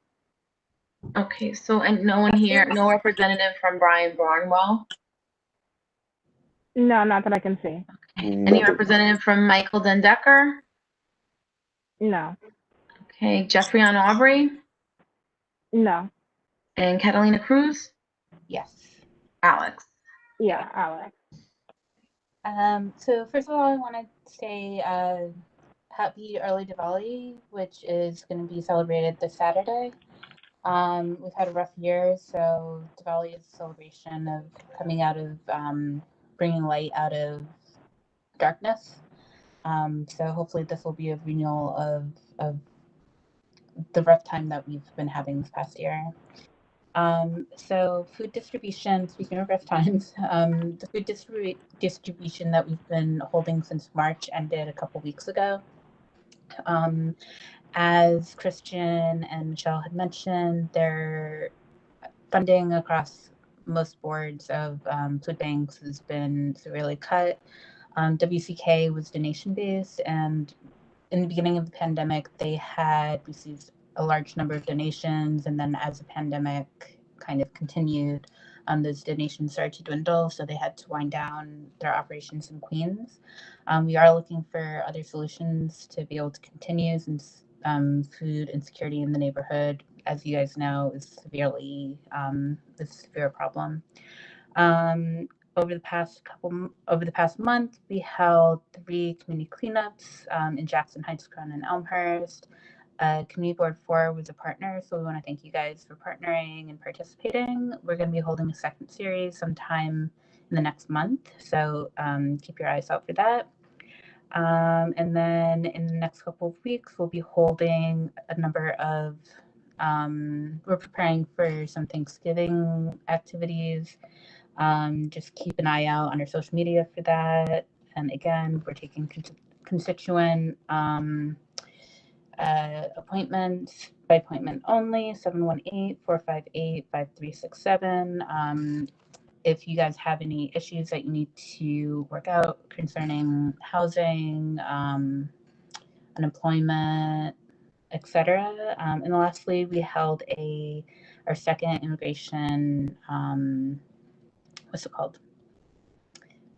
Okay, so and no one here, no representative from Brian Barnwell? No, not that I can see. Any representative from Michael Dendecker? No. Okay, Jeffrey on Aubrey? No. And Catalina Cruz? Yes. Alex? Yeah, Alex. So first of all, I want to say happy early Diwali, which is going to be celebrated this Saturday. We've had a rough year, so Diwali is a celebration of coming out of, bringing light out of darkness. So hopefully this will be a renewal of the rough time that we've been having this past year. So food distribution, speaking of rough times, the food distribution that we've been holding since March ended a couple weeks ago. As Christian and Michelle had mentioned, their funding across most boards of food banks has been severely cut. WCK was donation-based, and in the beginning of the pandemic, they had received a large number of donations, and then as the pandemic kind of continued, those donations started to dwindle, so they had to wind down their operations in Queens. We are looking for other solutions to be able to continue, since food insecurity in the neighborhood, as you guys know, is severely a severe problem. Over the past month, we held 3 community cleanups in Jackson Heights, Crown, and Elmhurst. Community Board 4 was a partner, so we want to thank you guys for partnering and participating. We're going to be holding a second series sometime in the next month, so keep your eyes out for that. And then in the next couple of weeks, we'll be holding a number of, we're preparing for some Thanksgiving activities. Just keep an eye out on our social media for that. And again, we're taking constituent appointments by appointment only, 718-458-5367. If you guys have any issues that you need to work out concerning housing, unemployment, etc. And lastly, we held our second immigration, what's it called?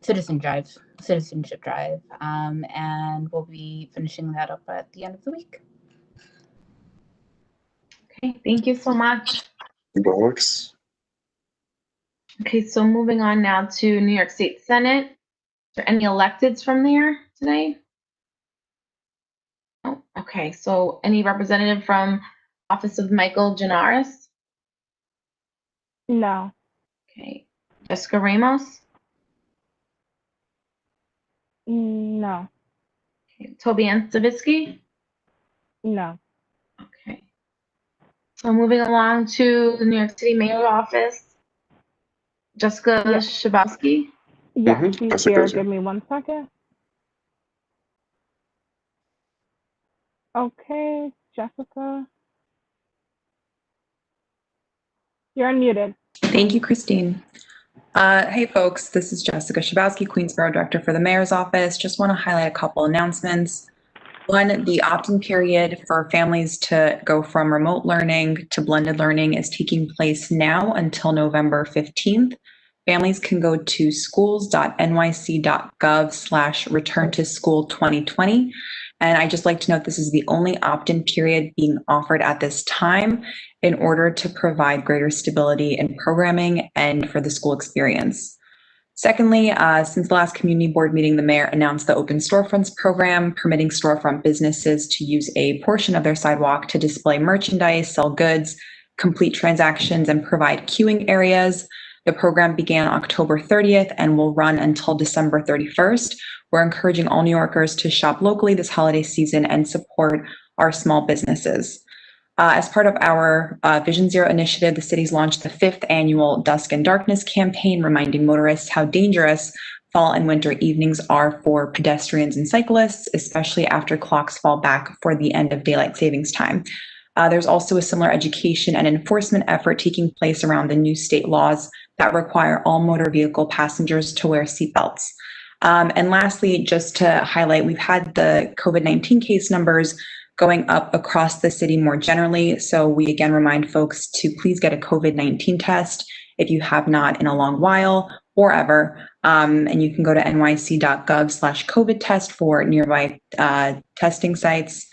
Citizenship drive. And we'll be finishing that up at the end of the week. Okay, thank you so much. Works. Okay, so moving on now to New York State Senate. Is there any electeds from there today? Oh, okay, so any representative from Office of Michael Genaris? No. Okay, Jessica Ramos? No. Okay, Toby Ann Savitsky? No. Okay. So moving along to the New York City Mayor's Office. Jessica Shabowski? Yeah, she's here. Give me 1 second. Okay, Jessica. You're unmuted. Thank you, Christine. Hey folks, this is Jessica Shabowski, Queensborough Director for the Mayor's Office. Just want to highlight a couple announcements. One, the opt-in period for families to go from remote learning to blended learning is taking place now until November 15th. Families can go to schools.nyc.gov/return-to-school2020. And I just like to note this is the only opt-in period being offered at this time in order to provide greater stability in programming and for the school experience. Secondly, since the last community board meeting, the mayor announced the Open Storefronts program, permitting storefront businesses to use a portion of their sidewalk to display merchandise, sell goods, complete transactions, and provide queuing areas. The program began October 30th and will run until December 31st. We're encouraging all New Yorkers to shop locally this holiday season and support our small businesses. As part of our Vision Zero initiative, the city's launched the 5th annual Dusk and Darkness campaign, reminding motorists how dangerous fall and winter evenings are for pedestrians and cyclists, especially after clocks fall back for the end of daylight savings time. There's also a similar education and enforcement effort taking place around the new state laws that require all motor vehicle passengers to wear seatbelts. And lastly, just to highlight, we've had the COVID-19 case numbers going up across the city more generally. So we again remind folks to please get a COVID-19 test if you have not in a long while or ever. And you can go to nyc.gov/COVID test for nearby testing sites.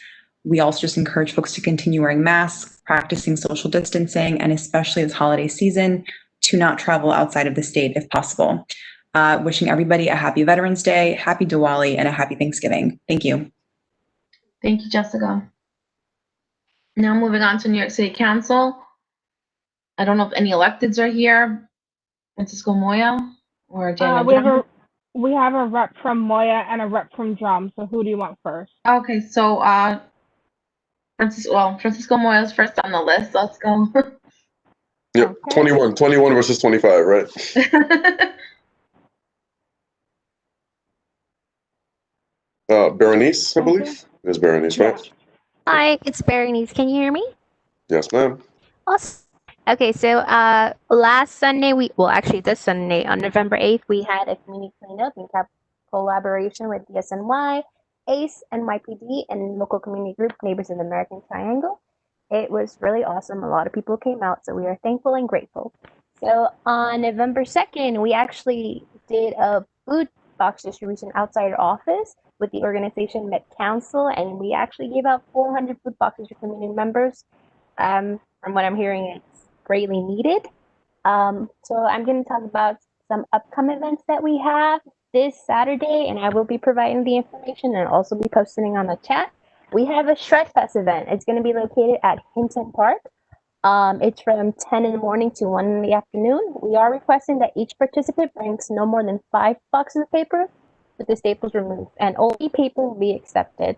We also just encourage folks to continue wearing masks, practicing social distancing, and especially this holiday season, to not travel outside of the state if possible. Wishing everybody a happy Veterans Day, happy Diwali, and a happy Thanksgiving. Thank you. Thank you, Jessica. Now moving on to New York City Council. I don't know if any electeds are here. Francisco Moya or Jana Drum? We have a rep from Moya and a rep from Drum. So who do you want first? Okay, so Francisco Moya is first on the list. Let's go. Yep, okay. 21 versus 25, right? Berenice, I believe. It is Berenice, right? Hi, it's Berenice. Can you hear me? Yes, ma'am. Awesome. Okay, so last Sunday, this Sunday on November 8th, we had a community cleanup in collaboration with DSNY, ACE, NYPD, and local community group Neighbors in the American Triangle. It was really awesome. A lot of people came out, so we are thankful and grateful. So on November 2nd, we actually did a food box distribution outside our office with the organization Met Council, and we actually gave out 400 food boxes to community members. From what I'm hearing, it's greatly needed. So I'm going to talk about some upcoming events that we have this Saturday, and I will be providing the information and also be posting on the chat. We have a Shred Fest event. It's going to be located at Hinton Park. It's from 10 in the morning to 1 in the afternoon. We are requesting that each participant brings no more than 5 boxes of paper with the staples removed, and only paper will be accepted.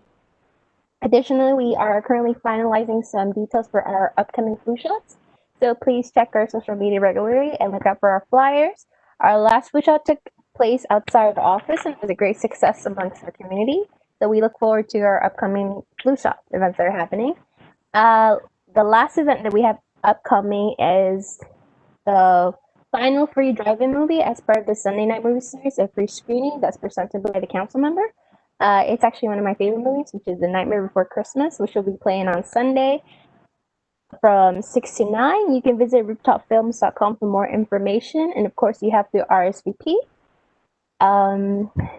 Additionally, we are currently finalizing some details for our upcoming food shots. So please check our social media regularly and look out for our flyers. Our last food shot took place outside the office and was a great success amongst our community. So we look forward to our upcoming flu shot events that are happening. The last event that we have upcoming is the final free drive-in movie as part of the Sunday Night Movie Series, a free screening that's presented by the council member. It's actually one of my favorite movies, which is The Nightmare Before Christmas, which will be playing on Sunday from 6 to 9. You can visit rooftopfilms.com for more information, and of course you have to RSVP.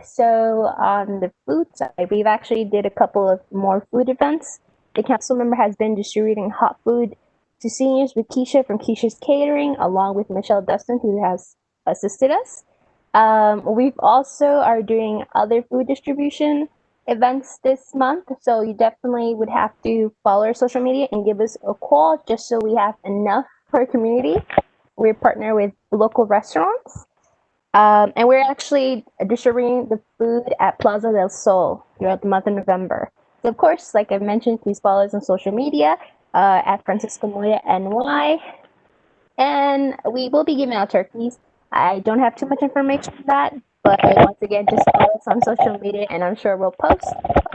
So on the food side, we've actually did a couple of more food events. The council member has been distributing hot food to seniors with Keisha from Keisha's Catering, along with Michelle Dustin, who has assisted us. We've also are doing other food distribution events this month, so you definitely would have to follow our social media and give us a call just so we have enough for our community. We're partnered with local restaurants, and we're actually distributing the food at Plaza del Sol throughout the month of November. So of course, like I mentioned, please follow us on social media at Francisco Moya NY, and we will be giving out turkeys. I don't have too much information on that, but once again, just follow us on social media, and I'm sure we'll post.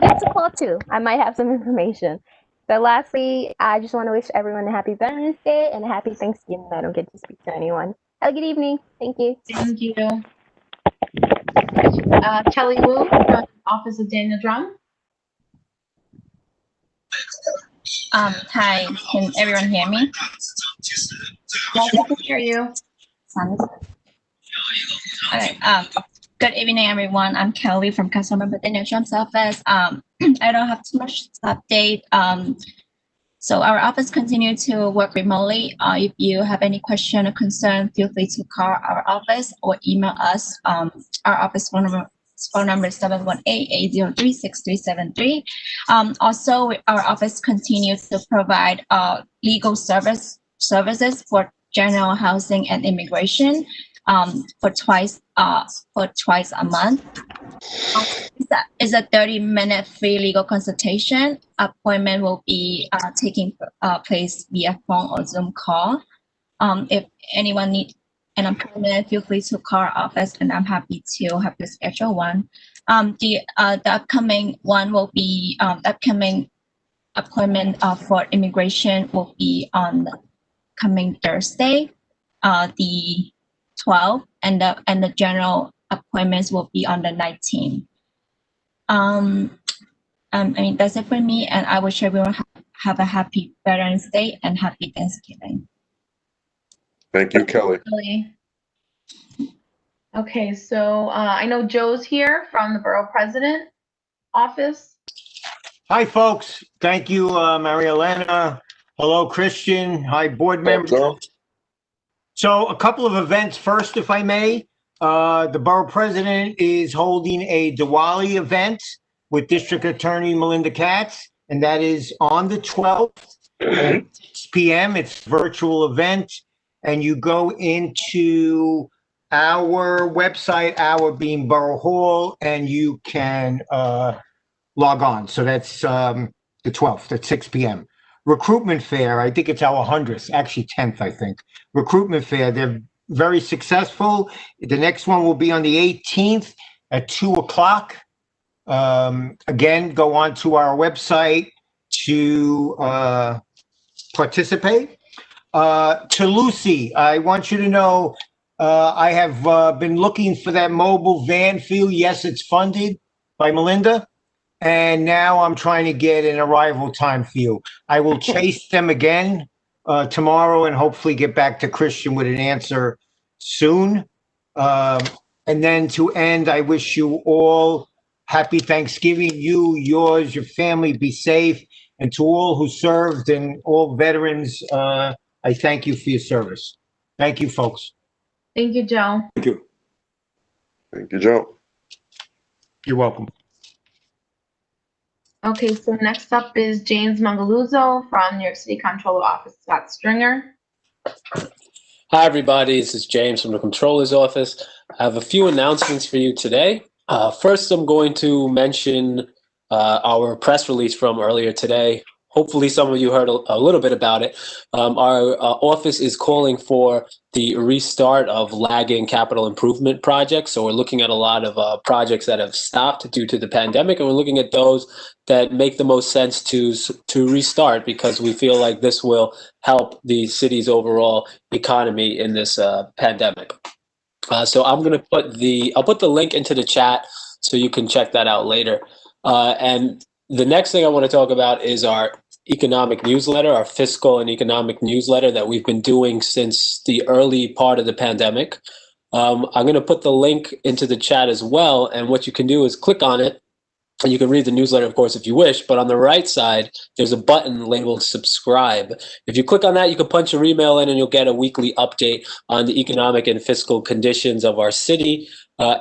Give us a call too. I might have some information. So lastly, I just want to wish everyone a happy Veterans Day and a happy Thanksgiving. I don't get to speak to anyone. Have a good evening. Thank you. Thank you. Kelly Wu from Office of Daniel Drum. Hi, can everyone hear me? Yes, I can hear you. All right. Good evening, everyone. I'm Kelly from Councilmember Daniel Drum's office. I don't have too much to update. So our office continues to work remotely. If you have any question or concern, feel free to call our office or email us. Our office phone number is 718-803-6373. Also, our office continues to provide legal services for general housing and immigration. for twice a month. It's a 30-minute free legal consultation. Appointment will be taking place via phone or Zoom call. If anyone needs an appointment, feel free to call our office, and I'm happy to help you schedule one. The upcoming one will be upcoming appointment for immigration will be on coming Thursday, the 12th, and the general appointments will be on the 19th. I mean, that's it for me, and I wish everyone have a happy Veterans Day and happy Thanksgiving. Thank you, Kelly. Okay, so I know Joe's here from the Borough President Office. Hi, folks. Thank you, Maria Elena. Hello, Christian. Hi, board members. So a couple of events first, if I may. The Borough President is holding a Diwali event with District Attorney Melinda Katz, and that is on the 12th at 6 p.m. It's a virtual event, and you go into our website, our being Borough Hall, and you can log on. So that's the 12th at 6 p.m. Recruitment fair, I think it's our 100th, actually 10th, I think. Recruitment fair, they're very successful. The next one will be on the 18th at 2 o'clock. Again, go on to our website to participate. To Lucy, I want you to know I have been looking for that mobile van feel. Yes, it's funded by Melinda. And now I'm trying to get an arrival time for you. I will chase them again tomorrow and hopefully get back to Christian with an answer soon. And then to end, I wish you all happy Thanksgiving. You, yours, your family, be safe. And to all who served and all veterans, I thank you for your service. Thank you, folks. Thank you, Joe. Thank you. Thank you, Joe. You're welcome. Okay, so next up is James Mangaluzzo from New York City Comptroller Office, Scott Stringer. Hi, everybody. This is James from the Comptroller's Office. I have a few announcements for you today. First, I'm going to mention our press release from earlier today. Hopefully, some of you heard a little bit about it. Our office is calling for the restart of lagging capital improvement projects. So we're looking at a lot of projects that have stopped due to the pandemic, and we're looking at those that make the most sense to restart, because we feel like this will help the city's overall economy in this pandemic. So I'm going to put the link into the chat so you can check that out later. And the next thing I want to talk about is our economic newsletter, our fiscal and economic newsletter that we've been doing since the early part of the pandemic. I'm going to put the link into the chat as well. And what you can do is click on it. And you can read the newsletter, of course, if you wish. But on the right side, there's a button labeled subscribe. If you click on that, you can punch your email in and you'll get a weekly update on the economic and fiscal conditions of our city.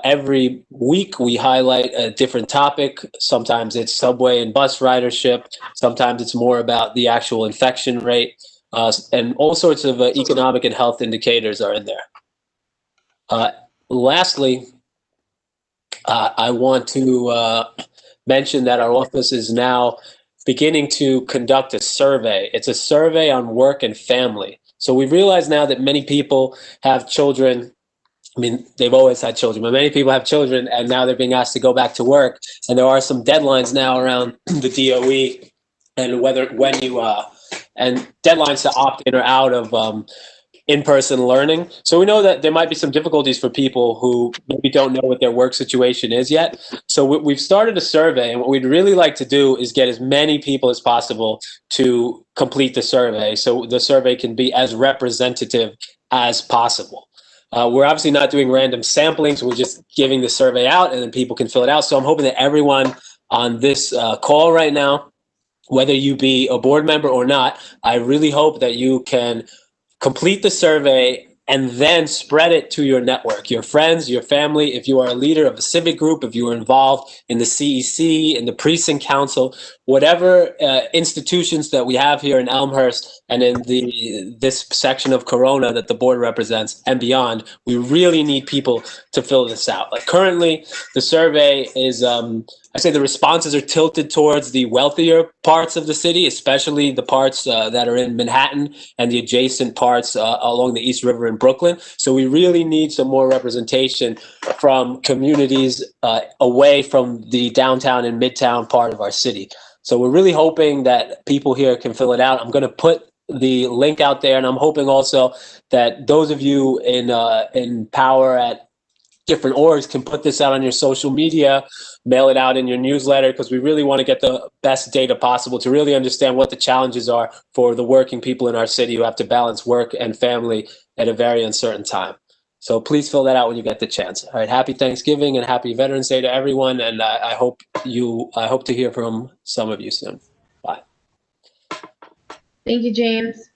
Every week, we highlight a different topic. Sometimes it's subway and bus ridership. Sometimes it's more about the actual infection rate. And all sorts of economic and health indicators are in there. Lastly, I want to mention that our office is now beginning to conduct a survey. It's a survey on work and family. So we realize now that many people have children. I mean, they've always had children, but many people have children, and now they're being asked to go back to work. And there are some deadlines now around the DOE and and deadlines to opt in or out of in-person learning. So we know that there might be some difficulties for people who maybe don't know what their work situation is yet. So we've started a survey, and what we'd really like to do is get as many people as possible to complete the survey, so the survey can be as representative as possible. We're obviously not doing random samplings. We're just giving the survey out, and then people can fill it out. So I'm hoping that everyone on this call right now, whether you be a board member or not, I really hope that you can complete the survey and then spread it to your network, your friends, your family. If you are a leader of a civic group, if you are involved in the CEC, in the precinct council, whatever institutions that we have here in Elmhurst and in this section of Corona that the board represents and beyond, we really need people to fill this out. Like currently, the survey is, I say the responses are tilted towards the wealthier parts of the city, especially the parts that are in Manhattan and the adjacent parts along the East River in Brooklyn. So we really need some more representation from communities away from the downtown and midtown part of our city. So we're really hoping that people here can fill it out. I'm going to put the link out there, and I'm hoping also that those of you in power at different orgs can put this out on your social media, mail it out in your newsletter, because we really want to get the best data possible to really understand what the challenges are for the working people in our city who have to balance work and family at a very uncertain time. So please fill that out when you get the chance. All right, happy Thanksgiving and happy Veterans Day to everyone, and I hope to hear from some of you soon. Bye. Thank you, James.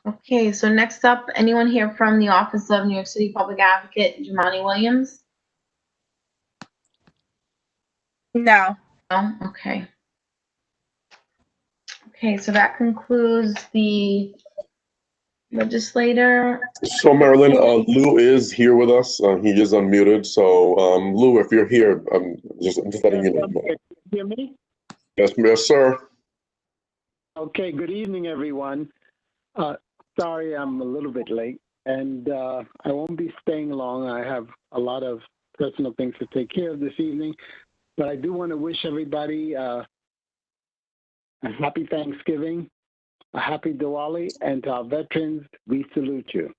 Okay, so next up, anyone here from the Office of New York City Public Advocate, Jumani Williams? No. No? Okay. Okay, so that concludes the legislator. So Marilyn, Lou is here with us. He is unmuted. So Lou, if you're here, I'm just letting you know. Hear me? Yes, yes, sir. Okay, good evening, everyone. Sorry I'm a little bit late, and I won't be staying long. I have a lot of personal things to take care of this evening, but I do want to wish everybody a happy Thanksgiving, a happy Diwali, and to our veterans, we salute you.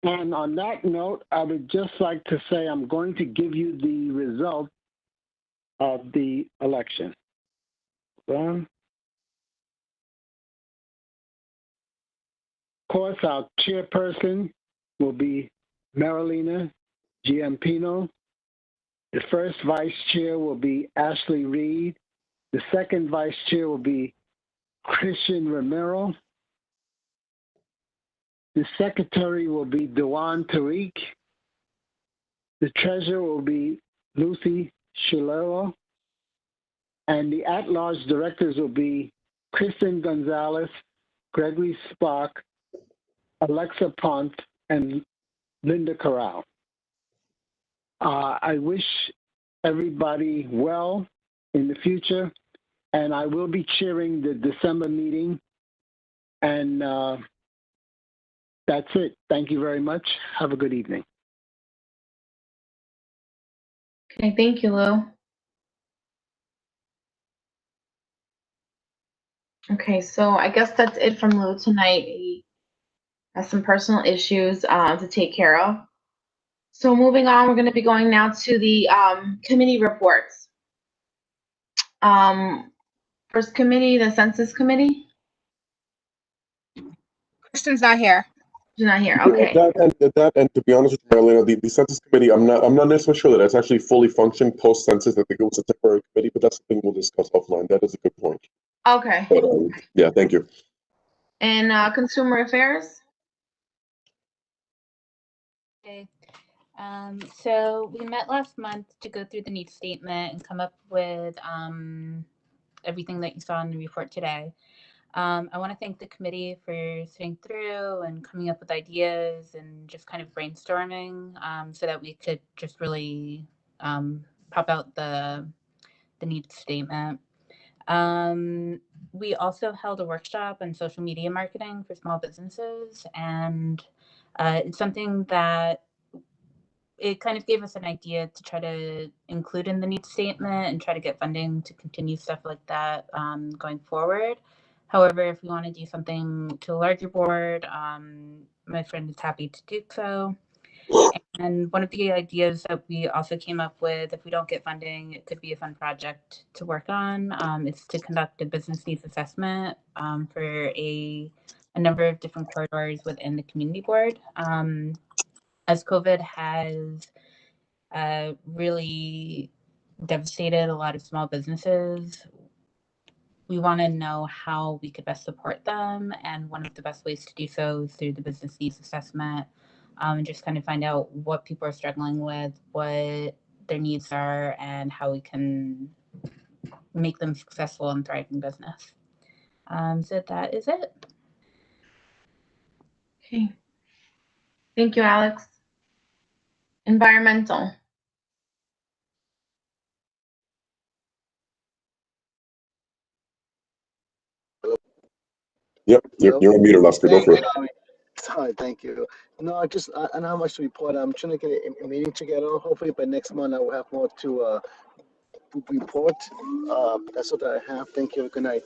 And on that note, I would just like to say I'm going to give you the result of the election. Well, of course, our chairperson will be Marilena Giampino. The first vice chair will be Ashley Reed. The second vice chair will be Christian Romero. The secretary will be Dewan Tariq. The treasurer will be Lucy Shilero. And the at-large directors will be Kristen Gonzalez, Gregory Spark, Alexa Pont, and Linda Corral. I wish everybody well in the future, and I will be chairing the December meeting. And that's it. Thank you very much. Have a good evening. Okay, thank you, Lou. Okay, so I guess that's it from Lou tonight. He has some personal issues to take care of. So moving on, we're going to be going now to the committee reports. First committee, the Census Committee. Kristen's not here. She's not here. Okay. And to be honest with you, Marilena, the Census Committee, I'm not necessarily sure that it's actually fully functioned post-census. I think it was a temporary committee, but that's something we'll discuss offline. That is a good point. Okay. But, yeah, thank you. And Consumer Affairs. Okay. So we met last month to go through the needs statement and come up with everything that you saw in the report today. I want to thank the committee for sitting through and coming up with ideas and just kind of brainstorming so that we could just really pop out the needs statement. We also held a workshop on social media marketing for small businesses, and it's something that it kind of gave us an idea to try to include in the needs statement and try to get funding to continue stuff like that going forward. However, if we want to do something to a larger board, my friend is happy to do so. And one of the ideas that we also came up with, if we don't get funding, it could be a fun project to work on, is to conduct a business needs assessment for a number of different corridors within the community board. As COVID has really devastated a lot of small businesses, we want to know how we could best support them. And one of the best ways to do so is through the business needs assessment, and just kind of find out what people are struggling with, what their needs are, and how we can make them successful and thriving business. So that is it. Okay. Thank you, Alex. Environmental. Yep, you're on mute, Alaska. Go for it. Sorry, thank you. No, I don't have much to report. I'm trying to get a meeting together. Hopefully by next month I will have more to report. That's what I have. Thank you. Good night.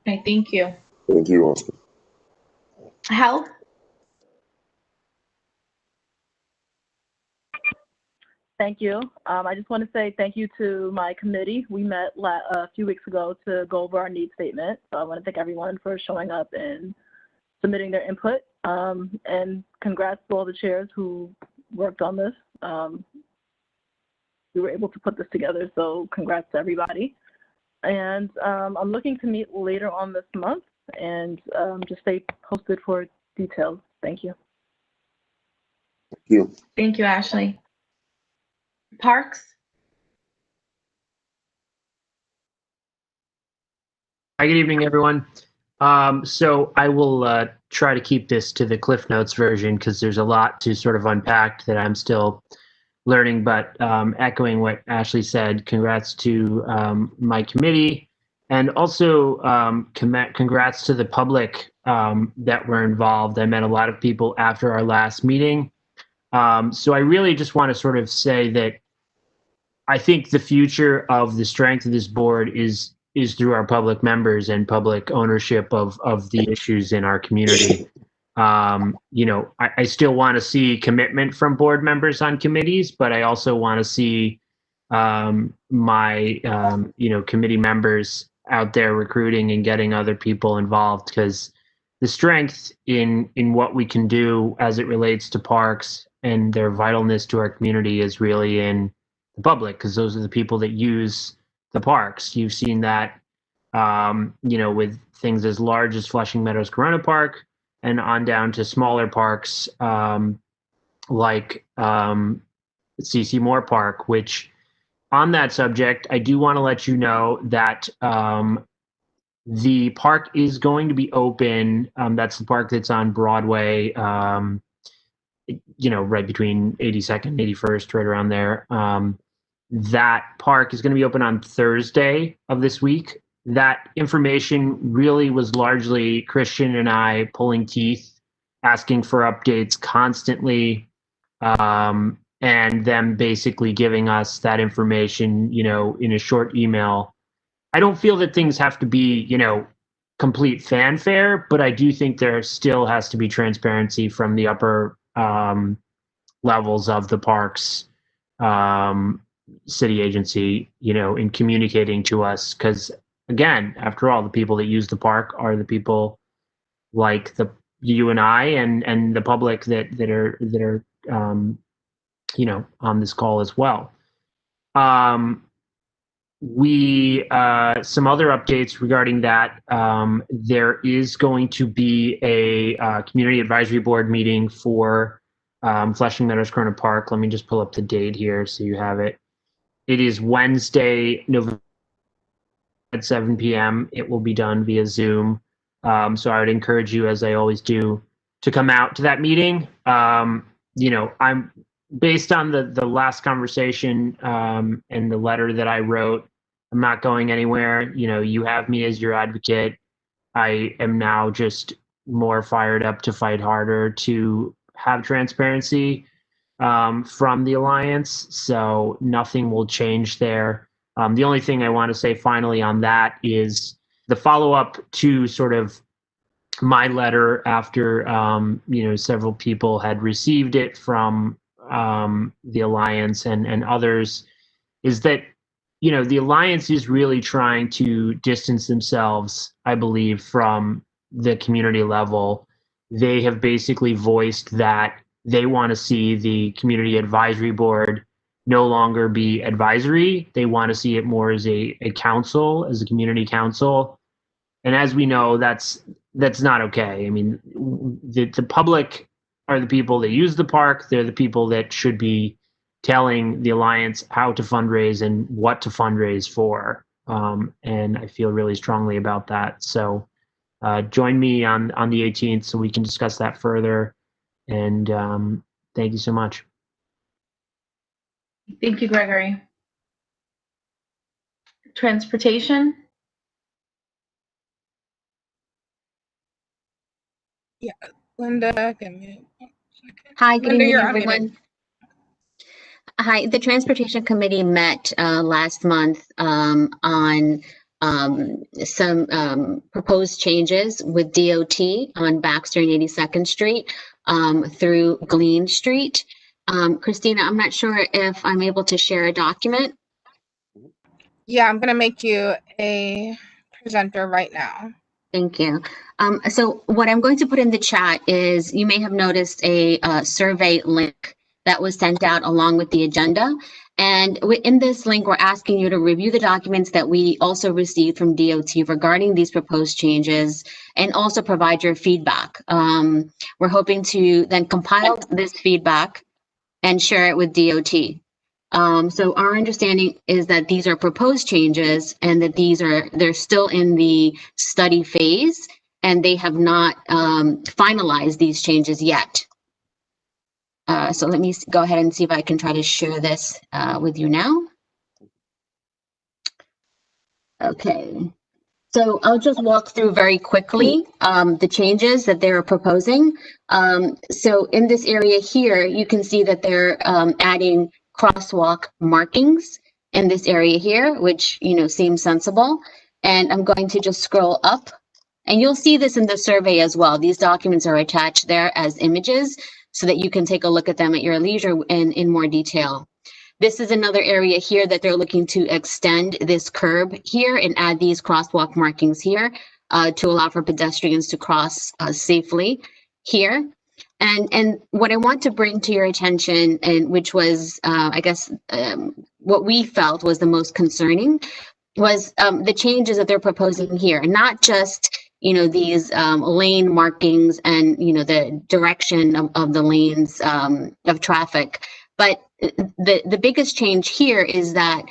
Okay, thank you. Thank you, Oscar. Health. Thank you. I just want to say thank you to my committee. We met a few weeks ago to go over our needs statement. So I want to thank everyone for showing up and submitting their input. And congrats to all the chairs who worked on this. We were able to put this together, so congrats to everybody. And I'm looking to meet later on this month and just stay posted for details. Thank you. Thank you. Thank you, Ashley. Parks. Hi, good evening, everyone. So I will try to keep this to the Cliff Notes version because there's a lot to sort of unpack that I'm still learning, but echoing what Ashley said, congrats to my committee, and also congrats to the public that were involved. I met a lot of people after our last meeting. So I really just want to sort of say that I think the future of the strength of this board is through our public members and public ownership of the issues in our community. You know, I still want to see commitment from board members on committees, but I also want to see my committee members out there recruiting and getting other people involved, because the strength in what we can do as it relates to parks and their vitalness to our community is really in the public, because those are the people that use the parks. You've seen that, with things as large as Flushing Meadows Corona Park and on down to smaller parks like CC Moore Park, which on that subject, I do want to let you know that the park is going to be open. That's the park that's on Broadway, right between 82nd and 81st, right around there. That park is going to be open on Thursday of this week. That information really was largely Christian and I pulling teeth, asking for updates constantly, and them basically giving us that information, in a short email. I don't feel that things have to be, complete fanfare, but I do think there still has to be transparency from the upper levels of the parks city agency, in communicating to us, because again, after all, the people that use the park are the people like you and I and the public that are on this call as well. We some other updates regarding that. There is going to be a community advisory board meeting for Flushing Meadows Corona Park. Let me just pull up the date here so you have it. It is Wednesday, November at 7 p.m. It will be done via Zoom. So I would encourage you, as I always do, to come out to that meeting. I'm based on the last conversation and the letter that I wrote. I'm not going anywhere. You have me as your advocate. I am now just more fired up to fight harder to have transparency from the Alliance. So nothing will change there. The only thing I want to say finally on that is the follow-up to sort of my letter after, several people had received it from the Alliance and others, is that, the Alliance is really trying to distance themselves, I believe, from the community level. They have basically voiced that they want to see the Community Advisory Board no longer be advisory. They want to see it more as a council, as a community council. And as we know, that's not okay. I mean, the public are the people that use the park. They're the people that should be telling the Alliance how to fundraise and what to fundraise for. And I feel really strongly about that. So join me on the 18th so we can discuss that further. And thank you so much. Thank you, Gregory. Transportation? Yeah, Linda, give me one second. Hi, good Linda, evening, you're unmuted. everyone. Hi, the Transportation Committee met last month on some proposed changes with DOT on Baxter and 82nd Street through Glean Street. Christina, I'm not sure if I'm able to share a document. Yeah, I'm gonna make you a presenter right now. Thank you. So what I'm going to put in the chat is, you may have noticed a survey link that was sent out along with the agenda. And in this link, we're asking you to review the documents that we also received from DOT regarding these proposed changes, and also provide your feedback. We're hoping to then compile this feedback and share it with DOT. So our understanding is that these are proposed changes, and that they're still in the study phase, and they have not finalized these changes yet. So let me go ahead and see if I can try to share this with you now. Okay. So I'll just walk through very quickly the changes that they're proposing. So in this area here, you can see that they're adding crosswalk markings in this area here, which, you know, seems sensible. And I'm going to just scroll up, and you'll see this in the survey as well. These documents are attached there as images so that you can take a look at them at your leisure and in more detail. This is another area here that they're looking to extend this curb here and add these crosswalk markings here to allow for pedestrians to cross safely here. And what I want to bring to your attention, and which was, I guess, what we felt was the most concerning, was the changes that they're proposing here. Not just, you know, these lane markings and, you know, the direction of the lanes of traffic, but the biggest change here is that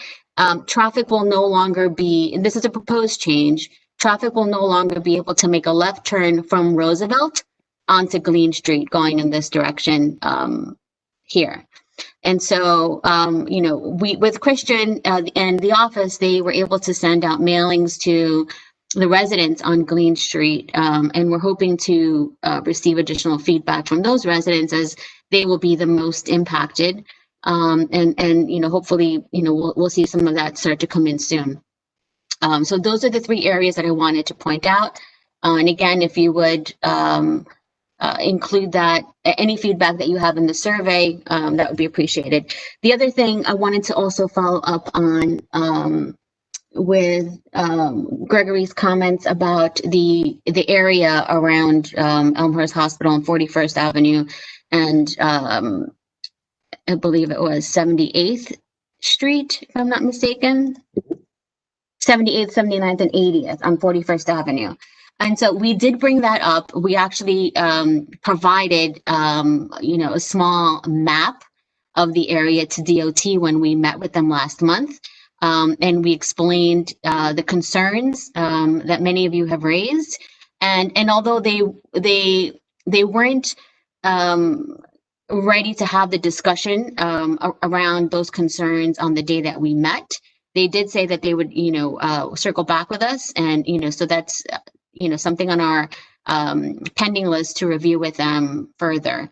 traffic will no longer be, and this is a proposed change, traffic will no longer be able to make a left turn from Roosevelt onto Glean Street going in this direction here. And so, you know, with Christian and the office, they were able to send out mailings to the residents on Glean Street, and we're hoping to receive additional feedback from those residents, as they will be the most impacted. And you know, hopefully, you know, we'll see some of that start to come in soon. So those are the three areas that I wanted to point out. And again, if you would include that, any feedback that you have in the survey, that would be appreciated. The other thing I wanted to also follow up on with Gregory's comments about the area around Elmhurst Hospital and 41st Avenue, and I believe it was 78th Street, if I'm not mistaken. 78th, 79th, and 80th on 41st Avenue. And so we did bring that up. We actually provided, you know, a small map of the area to DOT when we met with them last month. And we explained the concerns that many of you have raised. And although they weren't ready to have the discussion around those concerns on the day that we met, they did say that they would, you know, circle back with us. And, you know, so that's, you know, something on our pending list to review with them further,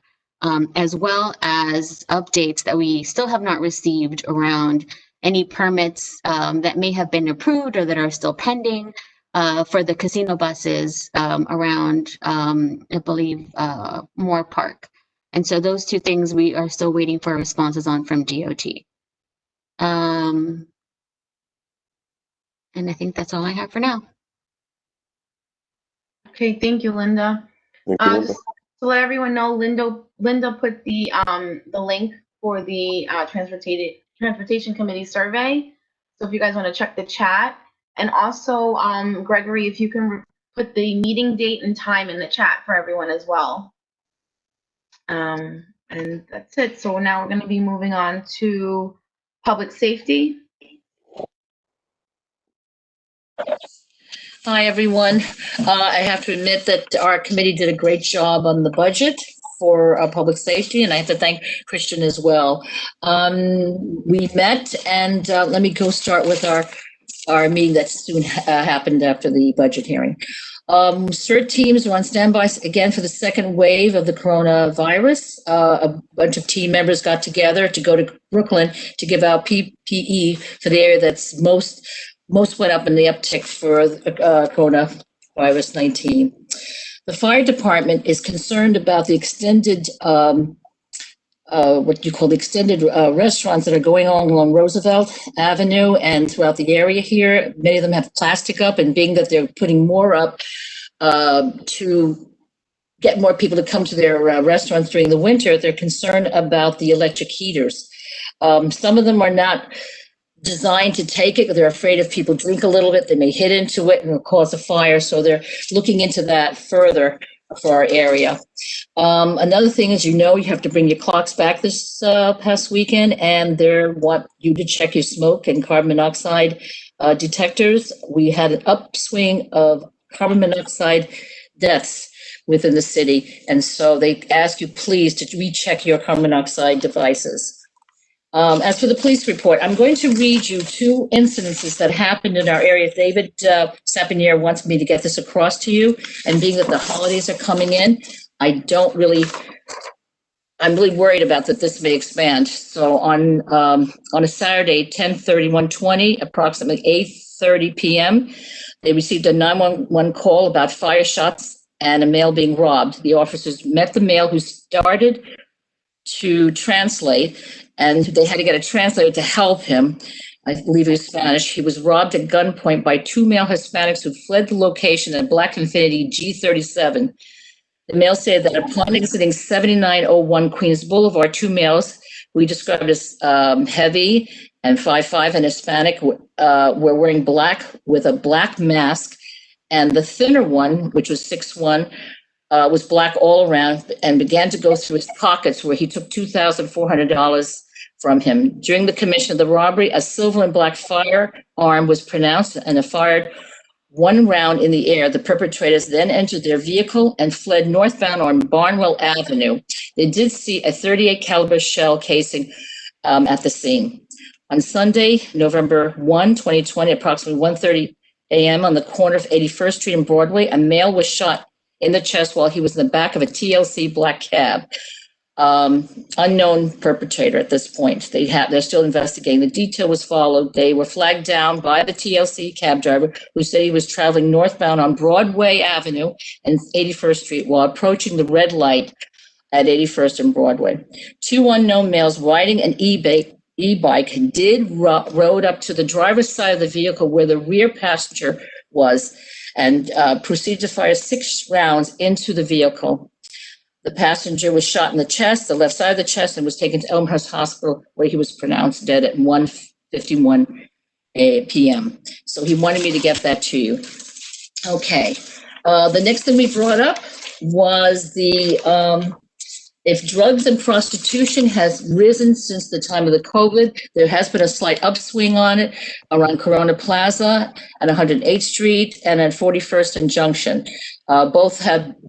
as well as updates that we still have not received around any permits that may have been approved or that are still pending for the casino buses around, I believe, Moore Park. And so those two things we are still waiting for responses on from DOT. And I think that's all I have for now. Okay, thank you, Linda. Just to let everyone know, Linda put the link for the Transportation Committee survey. So if you guys want to check the chat, and also Gregory, if you can put the meeting date and time in the chat for everyone as well. And that's it. So now we're going to be moving on to public safety. Hi, everyone. I have to admit that our committee did a great job on the budget for public safety, and I have to thank Christian as well. We met, and let me go start with our meeting that soon happened after the budget hearing. CERT teams are on standby again for the second wave of the coronavirus. A bunch of team members got together to go to Brooklyn to give out PPE for the area that's most went up in the uptick for coronavirus 19. The fire department is concerned about the extended, what you call the extended restaurants that are going on along Roosevelt Avenue and throughout the area here. Many of them have plastic up, and being that they're putting more up to get more people to come to their restaurants during the winter, they're concerned about the electric heaters. Some of them are not designed to take it. They're afraid if people drink a little bit, they may hit into it and it'll cause a fire. So they're looking into that further for our area. Another thing is, you have to bring your clocks back this past weekend, and they want you to check your smoke and carbon monoxide detectors. We had an upswing of carbon monoxide deaths within the city. And so they ask you please to recheck your carbon monoxide devices. As for the police report, I'm going to read you two incidences that happened in our area. David Sapinier wants me to get this across to you. And being that the holidays are coming in, I'm really worried about that this may expand. So on a Saturday, 10/31/20, approximately 8:30 p.m., they received a 911 call about fire shots and a male being robbed. The officers met the male, who started to translate, and they had to get a translator to help him. I believe he was Spanish. He was robbed at gunpoint by two male Hispanics who fled the location in a black Infiniti G37. The male said that upon exiting 7901 Queens Boulevard, two males we described as heavy and 5'5" and Hispanic were wearing black with a black mask, and the thinner one, which was 6'1", was black all around, and began to go through his pockets, where he took $2,400 from him. During the commission of the robbery, a silver and black firearm was pronounced and fired one round in the air. The perpetrators then entered their vehicle and fled northbound on Barnwell Avenue. They did see a .38 caliber shell casing at the scene. On Sunday, November 1, 2020, approximately 1:30 a.m. on the corner of 81st Street and Broadway, a male was shot in the chest while he was in the back of a TLC black cab. Unknown perpetrator at this point. They're still investigating. The detail was followed. They were flagged down by the TLC cab driver, who said he was traveling northbound on Broadway Avenue and 81st Street while approaching the red light at 81st and Broadway. Two unknown males riding an e-bike rode up to the driver's side of the vehicle where the rear passenger was, and proceeded to fire 6 rounds into the vehicle. The passenger was shot in the chest, the left side of the chest, and was taken to Elmhurst Hospital, where he was pronounced dead at 1:51 p.m. So he wanted me to get that to you. Okay. The next thing we brought up was if drugs and prostitution has risen since the time of the COVID, there has been a slight upswing on it around Corona Plaza at 108th Street and at 41st and Junction. Both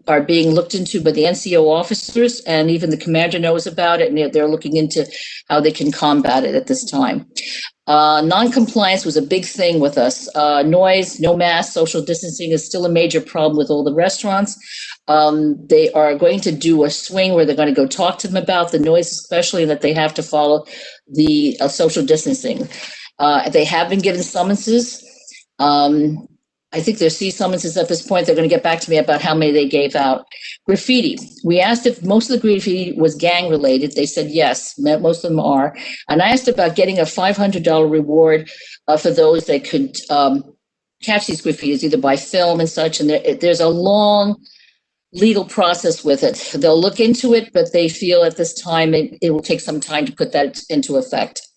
are being looked into by the NCO officers, and even the commander knows about it, and they're looking into how they can combat it at this time. Non-compliance was a big thing with us. Noise, no mask, social distancing is still a major problem with all the restaurants. They are going to do a swing where they're going to go talk to them about the noise, especially that they have to follow the social distancing. They have been given summonses. I think there's summonses at this point. They're going to get back to me about how many they gave out. Graffiti. We asked if most of the graffiti was gang related. They said yes, most of them are. And I asked about getting a $500 reward for those that could catch these graffitis, either by film and such. And there's a long legal process with it. They'll look into it, but they feel at this time it will take some time to put that into effect.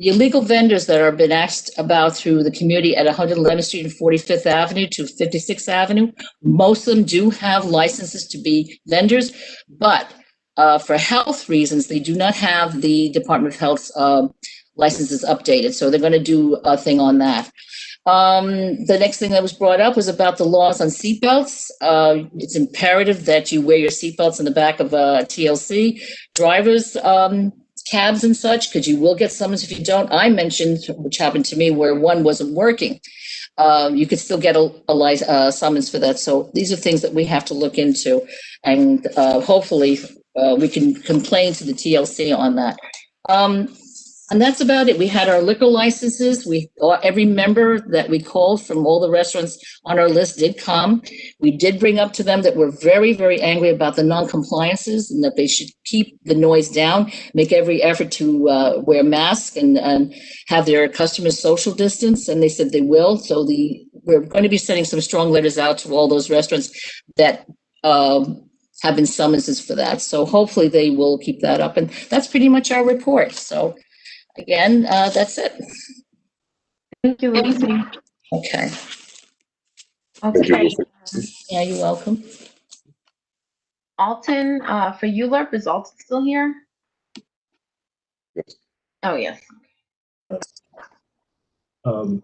The illegal vendors that are been asked about through the community at 111th Street and 45th Avenue to 56th Avenue, most of them do have licenses to be vendors, but for health reasons, they do not have the Department of Health's licenses updated. So they're going to do a thing on that. The next thing that was brought up was about the laws on seatbelts. It's imperative that you wear your seatbelts in the back of a TLC. Drivers, cabs and such, because you will get summons if you don't. I mentioned, which happened to me, where one wasn't working. You could still get a summons for that. So these are things that we have to look into, and hopefully we can complain to the TLC on that. And that's about it. We had our liquor licenses. Every member that we called from all the restaurants on our list did come. We did bring up to them that we're very, very angry about the non-compliances and that they should keep the noise down, make every effort to wear masks and have their customers social distance. And they said they will. So we're going to be sending some strong letters out to all those restaurants that have been summonses for that. So hopefully they will keep that up. And that's pretty much our report. So again, that's it. Thank you, Lucy. Okay. Okay. Yeah, you're welcome. Alton, for ULURP, is Alton still here? Yes. Oh, yes. For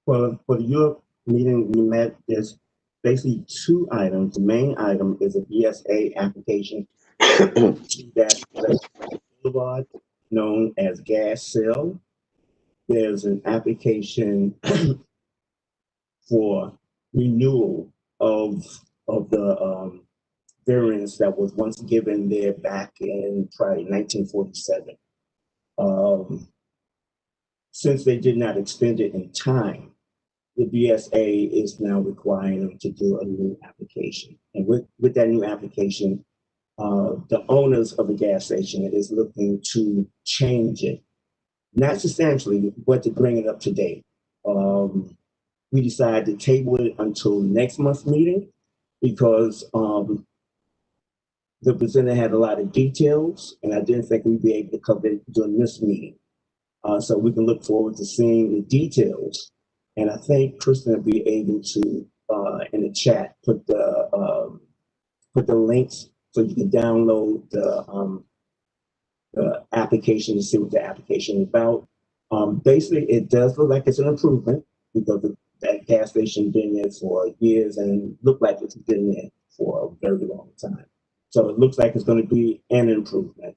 the Europe meeting we met, there's basically two items. The main item is a BSA application that Boulevard, known as gas sale. There's an application for renewal of the variance that was once given there back in probably 1947. Since they did not extend it in time, the BSA is now requiring them to do a new application. And with that new application, the owners of the gas station is looking to change it, not substantially, but to bring it up to date. We decided to table it until next month's meeting because the presenter had a lot of details, and I didn't think we'd be able to cover it during this meeting. So we can look forward to seeing the details. And I think Kristen will be able to, in the chat, put the links so you can download the application to see what the application is about. Basically, it does look like it's an improvement because that gas station been there for years and looked like it's been there for a very long time. So it looks like it's going to be an improvement.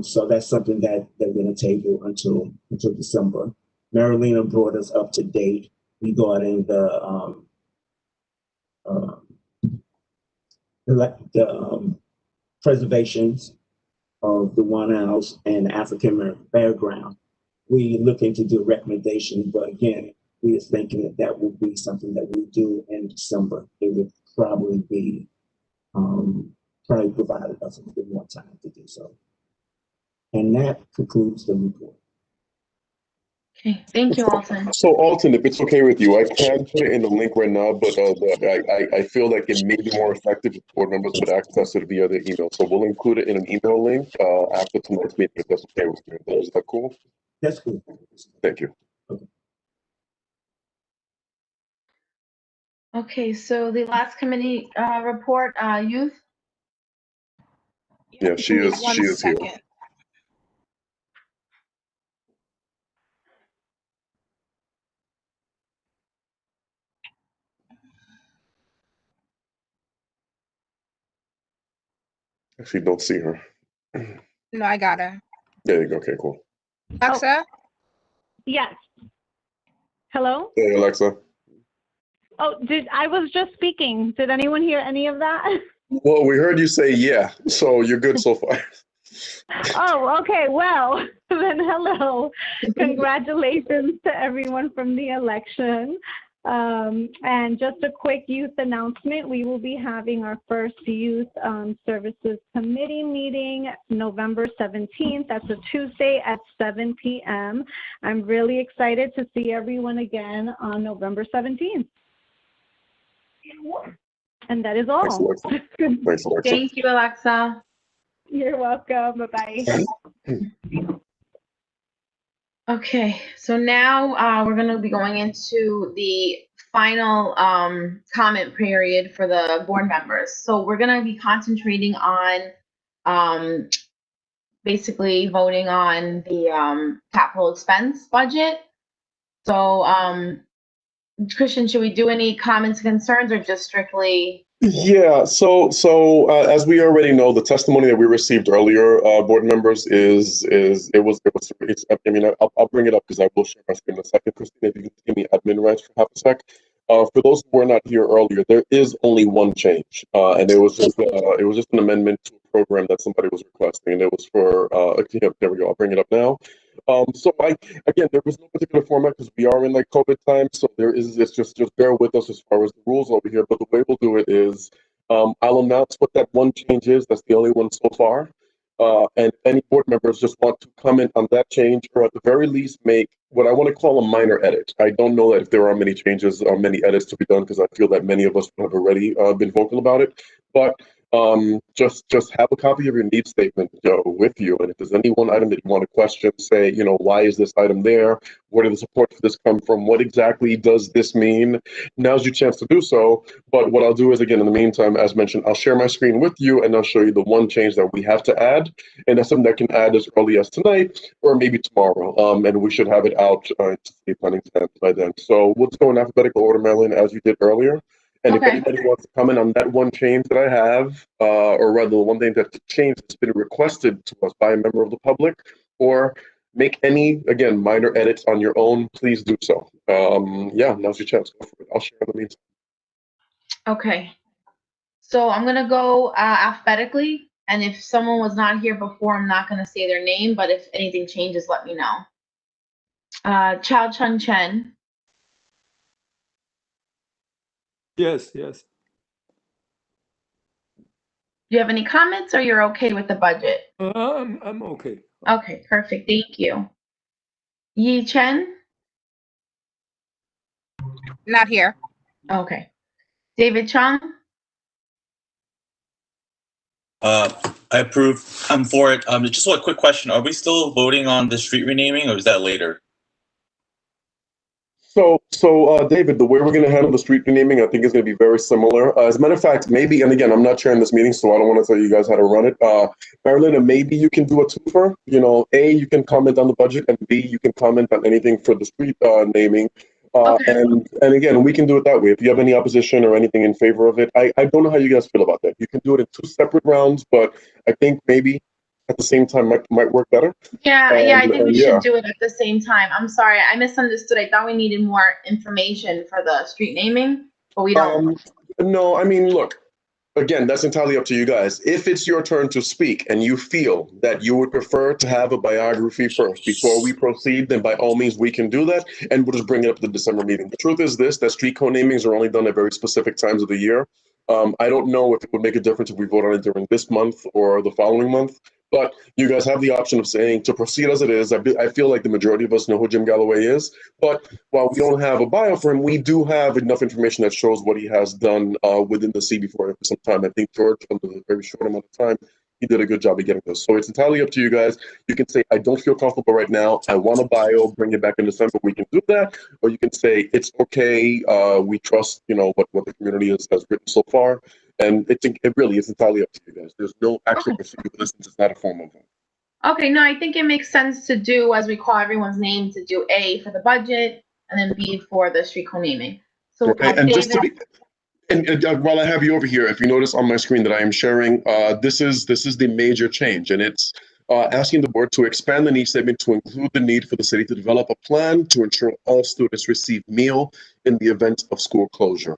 So that's something that they're going to table until December. Marilena brought us up to date regarding the preservations of the one house and African American background. We looking to do a recommendation, but again, we are thinking that that will be something that we do in December. It would probably be probably provided us a bit more time to do so. And that concludes the report. Okay, thank you, Alton. So Alton, if it's okay with you, I can put it in the link right now, but I feel like it may be more effective if board members would access it via the email. So we'll include it in an email link after tonight's meeting, if that's okay with you. Is that cool? That's cool. Thank you. Okay, so the last committee report, youth. Yeah, she is here. Actually, don't see her. No, I got her. There you go. Okay, cool. Alexa? Yes. Hello? Hey, Alexa. Oh, I was just speaking. Did anyone hear any of that? Well, we heard you say yeah, so you're good so far. Oh, okay. Well, then hello. Congratulations to everyone from the election. And just a quick youth announcement, we will be having our first youth services committee meeting November 17th. That's a Tuesday at 7 p.m. I'm really excited to see everyone again on November 17th. And that is all. Thanks, Alexa. Thank you, Alexa. You're welcome. Bye-bye. Okay, so now we're going to be going into the final comment period for the board members. So we're going to be concentrating on basically voting on the capital expense budget. So Christian, should we do any comments, concerns, or just strictly? Yeah, so as we already know, the testimony that we received earlier, board members, I'll bring it up because I will share my screen in a second. Christine, if you can give me admin rights for half a sec. For those who were not here earlier, there is only one change, and it was just an amendment to a program that somebody was requesting, and it was for there we go. I'll bring it up now. So again, there was no particular format because we are in like COVID time, so it's just bear with us as far as the rules over here. But the way we'll do it is I'll announce what that one change is. That's the only one so far. And any board members just want to comment on that change, or at the very least make what I want to call a minor edit. I don't know that if there are many changes or many edits to be done, because I feel that many of us have already been vocal about it. But just have a copy of your needs statement with you, and if there's any one item that you want to question, say, why is this item there? Where did the support for this come from? What exactly does this mean? Now's your chance to do so. But what I'll do is, again, in the meantime, as mentioned, I'll share my screen with you, and I'll show you the one change that we have to add, and that's something that can add as early as tonight or maybe tomorrow, and we should have it out to city planning by then. So we'll just go in alphabetical order, Marilyn, as you did earlier. And if anybody wants to comment on that one change that I have, or rather the one thing that's changed that's been requested to us by a member of the public, or make any, again, minor edits on your own, please do so. Yeah, now's your chance. Go for it. I'll share in the meantime. Okay. So I'm going to go alphabetically. And if someone was not here before, I'm not going to say their name, but if anything changes, let me know. Chao Chun Chen. Yes. Do you have any comments, or you're okay with the budget? I'm okay. Okay, perfect. Thank you. Yi Chen? Not here. Okay. David Chung? I approve. I'm for it. Just one quick question. Are we still voting on the street renaming, or is that later? So David, the way we're going to handle the street renaming, I think, is going to be very similar. As a matter of fact, maybe, and again, I'm not chairing this meeting, so I don't want to tell you guys how to run it. Marilyn, maybe you can do a twofer. A, you can comment on the budget, and B, you can comment on anything for the street naming. And again, we can do it that way. If you have any opposition or anything in favor of it, I don't know how you guys feel about that. You can do it in 2 separate rounds, but I think maybe at the same time might work better. Yeah, I think we should do it at the same time. I'm sorry, I misunderstood. I thought we needed more information for the street naming, but we don't. No, I mean, look, again, that's entirely up to you guys. If it's your turn to speak and you feel that you would prefer to have a biography first before we proceed, then by all means we can do that, and we'll just bring it up to the December meeting. The truth is this, that street co-namings are only done at very specific times of the year. I don't know if it would make a difference if we vote on it during this month or the following month, but you guys have the option of saying to proceed as it is. I feel like the majority of us know who Jim Galloway is, but while we don't have a bio for him, we do have enough information that shows what he has done within the CB4 for some time. I think George, under a very short amount of time, he did a good job of getting this. So it's entirely up to you guys. You can say, I don't feel comfortable right now. I want a bio, bring it back in December. We can do that. Or you can say, it's okay. We trust, what the community has written so far. And it really is entirely up to you guys. There's no actual procedure for this. It's not a formal vote. Okay, no, I think it makes sense to do, as we call everyone's name, to do A for the budget and then B for the street co-naming. So Okay, and just to be, and while I have you over here, if you notice on my screen that I am sharing, this is the major change, and it's asking the board to expand the needs statement to include the need for the city to develop a plan to ensure all students receive meal in the event of school closure.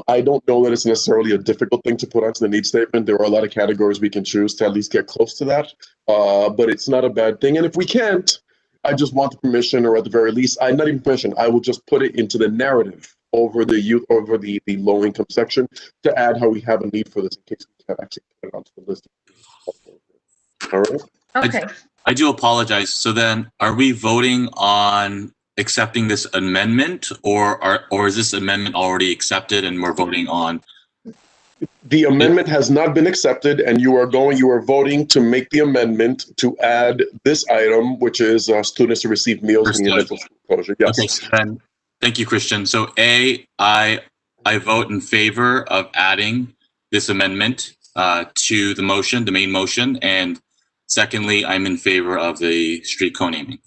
I don't know that it's necessarily a difficult thing to put onto the needs statement. There are a lot of categories we can choose to at least get close to that, but it's not a bad thing. And if we can't, I just want the permission, or at the very least, not even permission, I will just put it into the narrative over the low income section to add how we have a need for this in case we can't actually put it onto the list. All right. Okay. I do apologize. So then, are we voting on accepting this amendment, or is this amendment already accepted and we're voting on? The amendment has not been accepted, and you are voting to make the amendment to add this item, which is students to receive meals in the event of school closure. Yes. Okay, so then, thank you, Christian. So I vote in favor of adding this amendment to the motion, the main motion, and secondly, I'm in favor of the street co-naming.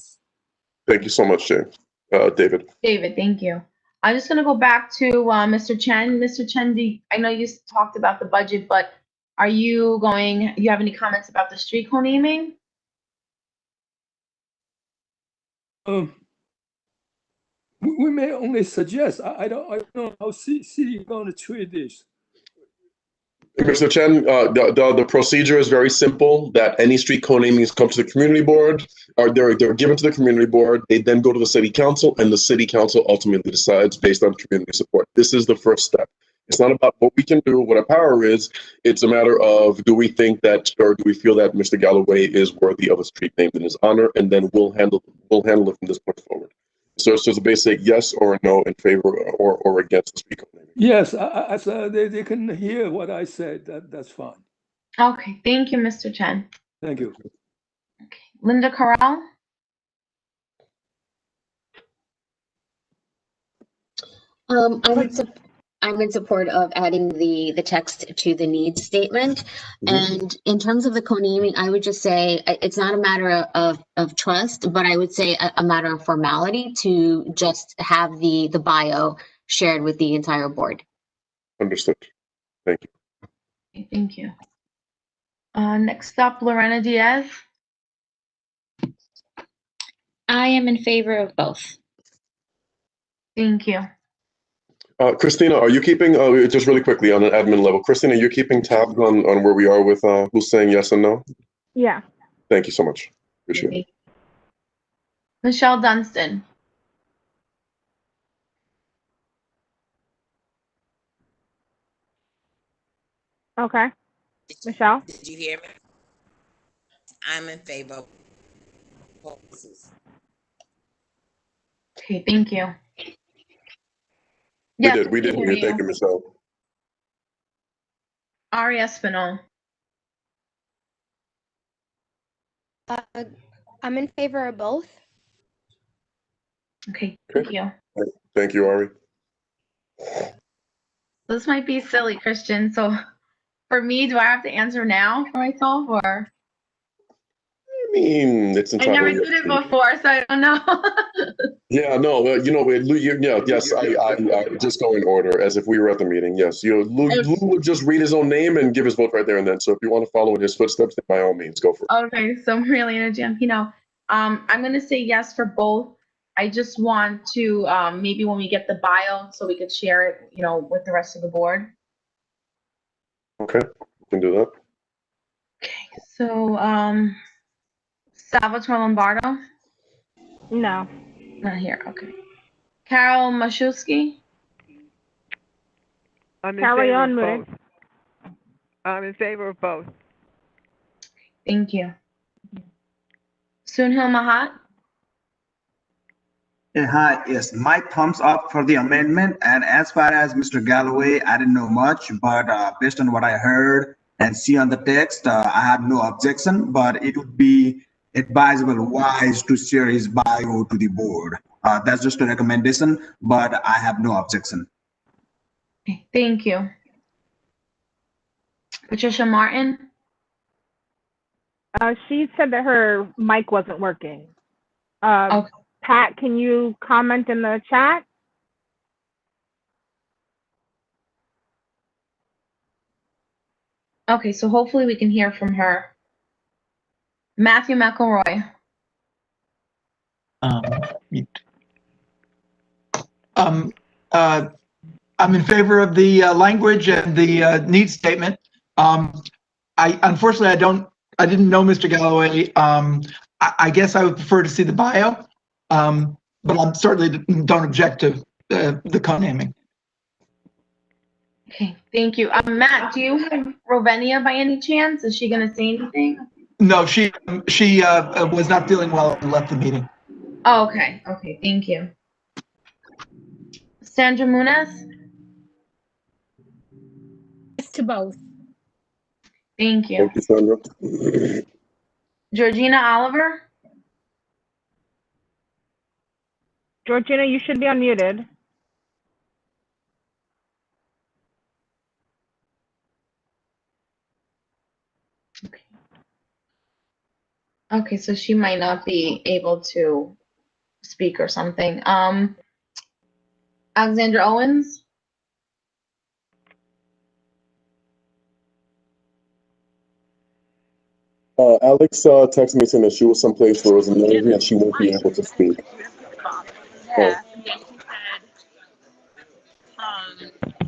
Thank you so much, James. David. David, thank you. I'm just going to go back to Mr. Chen. Mr. Chen, I know you talked about the budget, but you have any comments about the street co-naming? We may only suggest. I don't know how city is going to treat this. Mr. Chen, the procedure is very simple, that any street co-namings come to the community board, or they're given to the community board, they then go to the city council, and the city council ultimately decides based on community support. This is the first step. It's not about what we can do, what our power is. It's a matter of, do we think that, or do we feel that Mr. Galloway is worthy of a street named in his honor, and then we'll handle it from this point forward. So it's just a basic yes or no in favor or against the street co-naming. Yes, they can hear what I said. That's fine. Okay, thank you, Mr. Chen. Thank you. Okay. Linda Corral? I'm in support of adding the text to the needs statement. And in terms of the co-naming, I would just say it's not a matter of trust, but I would say a matter of formality to just have the bio shared with the entire board. Understood. Thank you. Okay, thank you. Next up, Lorena Diaz. I am in favor of both. Thank you. Christina, are you keeping, just really quickly on an admin level, Christina, are you keeping tabs on where we are with who's saying yes and no? Yeah. Thank you so much. Appreciate it. Michelle Dunstan. Okay. Michelle? Did you hear me? I'm in favor of policies. Okay, thank you. We did hear you. Thank you, Michelle. Ari Espinal. I'm in favor of both. Okay, thank you. Thank you, Ari. This might be silly, Christian. So for me, do I have to answer now for myself, or? I mean, it's I entirely never did it before, so I don't know. Yeah, no, yes, I just go in order as if we were at the meeting. Yes, Lou would just read his own name and give his vote right there and then. So if you want to follow in his footsteps, then by all means, go for it. Okay, so Marielena Giampino, I'm gonna say yes for both. I just want to maybe when we get the bio, so we could share it, with the rest of the board. Okay, we can do that. Okay, so Salvatore Lombardo. No. Not here. Okay. Carol Mashulsky. I'm in Carry favor on of with both. I'm in favor of both. Thank you. Sunhil Mahat. Hi, yes, my thumbs up for the amendment. And as far as Mr. Galloway, I didn't know much, but based on what I heard and see on the text, I have no objection, but it would be advisable, wise to share his bio to the board. That's just a recommendation, but I have no objection. Okay, thank you. Patricia Martin. She said that her mic wasn't working. Okay. Pat, can you comment in the chat? Okay, so hopefully we can hear from her. Matthew McElroy. I'm in favor of the language and the needs statement. Unfortunately, I didn't know Mr. Galloway. I guess I would prefer to see the bio, but I certainly don't object to the co-naming. Okay, thank you. Matt, do you have Rovenia by any chance? Is she going to say anything? No, she was not feeling well and left the meeting. Oh, okay. Okay, thank you. Sandra Muniz. to both. Thank you. Thank you, Sandra. Georgina Oliver? Georgina, you should be unmuted. Okay, so she might not be able to speak or something. Alexandra Owens? Alex texted me saying that she was someplace where it was noisy and she won't be able to speak. Yeah, and then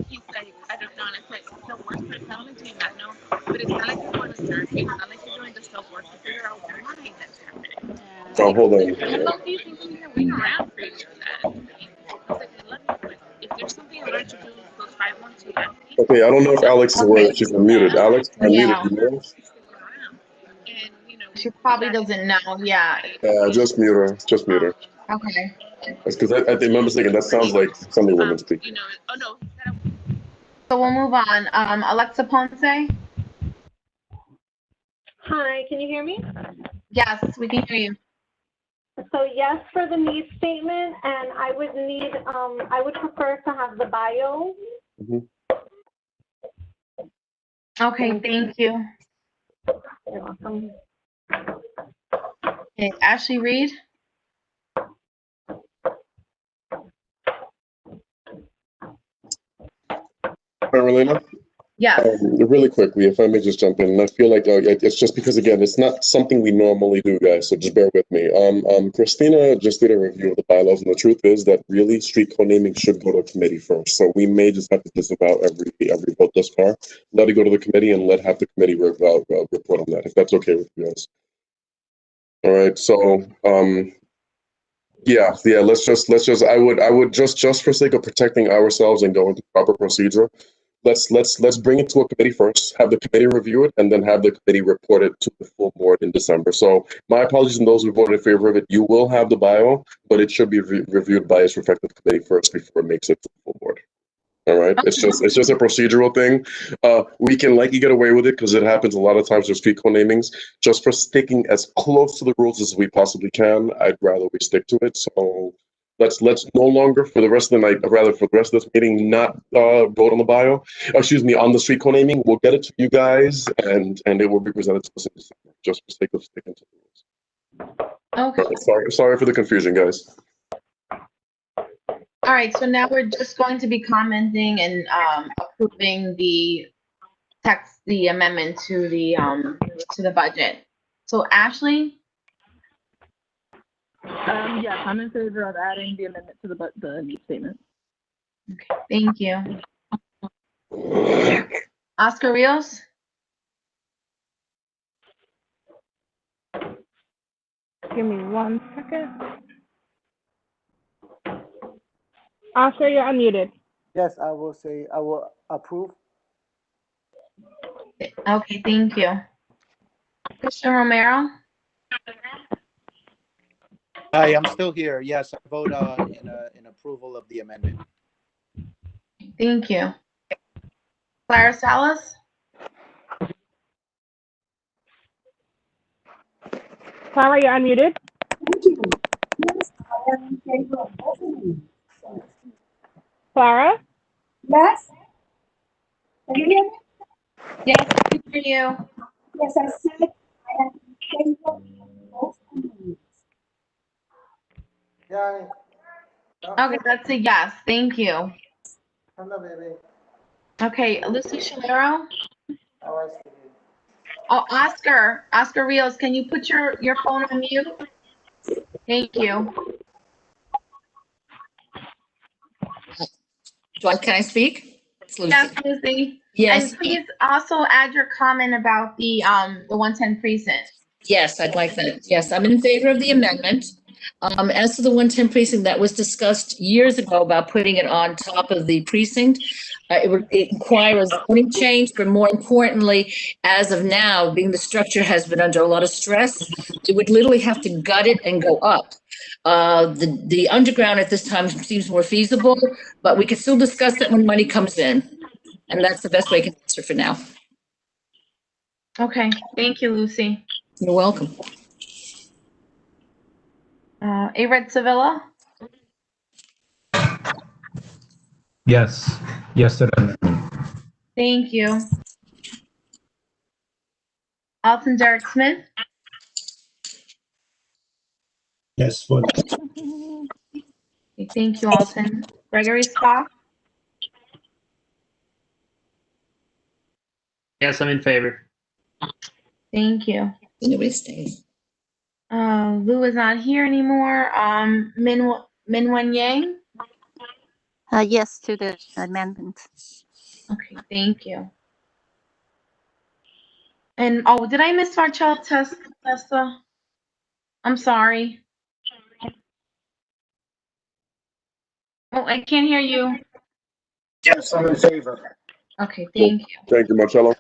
he said, I don't know, and I said, self-work, it sounded like doing that, no, but it's not like you're going to therapy, it's not like you're doing the self-work to figure out why that's happening. Oh, hold on. How long do you think we're gonna wait around for you to do that? It's like, let me quit. If there's something I learned to do those 5 months you left me, Okay, I don't know if Alex is aware that she's unmuted. Alex, Yeah. unmuted. You know? She probably doesn't know. Yeah. Just mute her. Just mute her. Okay. That's because I think I'm mistaken. That sounds like something women speak. So we'll move on. Alexa Ponce? Hi, can you hear me? Yes, we can hear you. So yes for the needs statement, and I would need, I would prefer to have the bio. Okay, thank you. You're welcome. Okay, Ashley Reed? Carolina? Yes. Really quickly, if I may just jump in, and I feel like it's just because, again, it's not something we normally do, guys, so just bear with me. Christina just did a review of the bylaws, and the truth is that really street code naming should go to committee first. So we may just have to disavow every vote thus far, let it go to the committee, and have the committee report on that, if that's okay with you guys. All right, so yeah, let's just I would just for sake of protecting ourselves and going to proper procedure, let's bring it to a committee first, have the committee review it, and then have the committee report it to the full board in December. So my apologies to those who voted in favor of it. You will have the bio, but it should be reviewed by its respective committee first before it makes it to the full board. All right, it's just a procedural thing. We can likely get away with it because it happens a lot of times with street code namings. Just for sticking as close to the rules as we possibly can, I'd rather we stick to it. So let's no longer for the rest of the night, rather for the rest of this meeting, not vote on the bio. Excuse me, on the street code naming. We'll get it to you guys, and it will be presented to us in December. Just for sake of sticking to the rules. Okay. Sorry for the confusion, guys. All right, so now we're just going to be commenting and approving the text, the amendment to the budget. So Ashley? Yes, I'm in favor of adding the amendment to the needs statement. Okay, thank you. Oscar Rios? Give me 1 second. Oscar, you're unmuted. Yes, I will say, I will approve. Okay, thank you. Christian Romero? Hi, I'm still here. Yes, I vote in approval of the amendment. Thank you. Clara Salas? Clara, you're unmuted. Thank you. Yes, I am in favor of both of them. Clara? Yes? Can you hear me? Yes, I can hear you. Yes, I said I am in favor of both amendments. Yeah. Okay, that's a yes. Thank you. Hello, baby. Okay, Lucy Shalero? How are you? Oh, Oscar Rios, can you put your phone on mute? Thank you. Can I speak? It's Lucy. Yes, Lucy. Yes. And please also add your comment about the 110 precinct. Yes, I'd like that. Yes, I'm in favor of the amendment. As to the 110 precinct that was discussed years ago about putting it on top of the precinct, it requires a zoning change, but more importantly, as of now, being the structure has been under a lot of stress, it would literally have to gut it and go up. The underground at this time seems more feasible, but we can still discuss that when money comes in. And that's the best way I can answer for now. Okay, thank you, Lucy. You're welcome. Ared Sevilla, Yes. Yes to the amendment. thank you. Alton Derek Smith, Yes for okay, thank you, Alton. Gregory Spock, Yes, I'm in favor. thank you. Nobody stays. Lou is not here anymore. Min Yang, Yes to the amendment. okay, thank you. And oh, did I miss Marcel Testa? I'm sorry. Oh, I can't hear you. Yes, I'm in favor. Okay, thank you. Thank you, Marcello.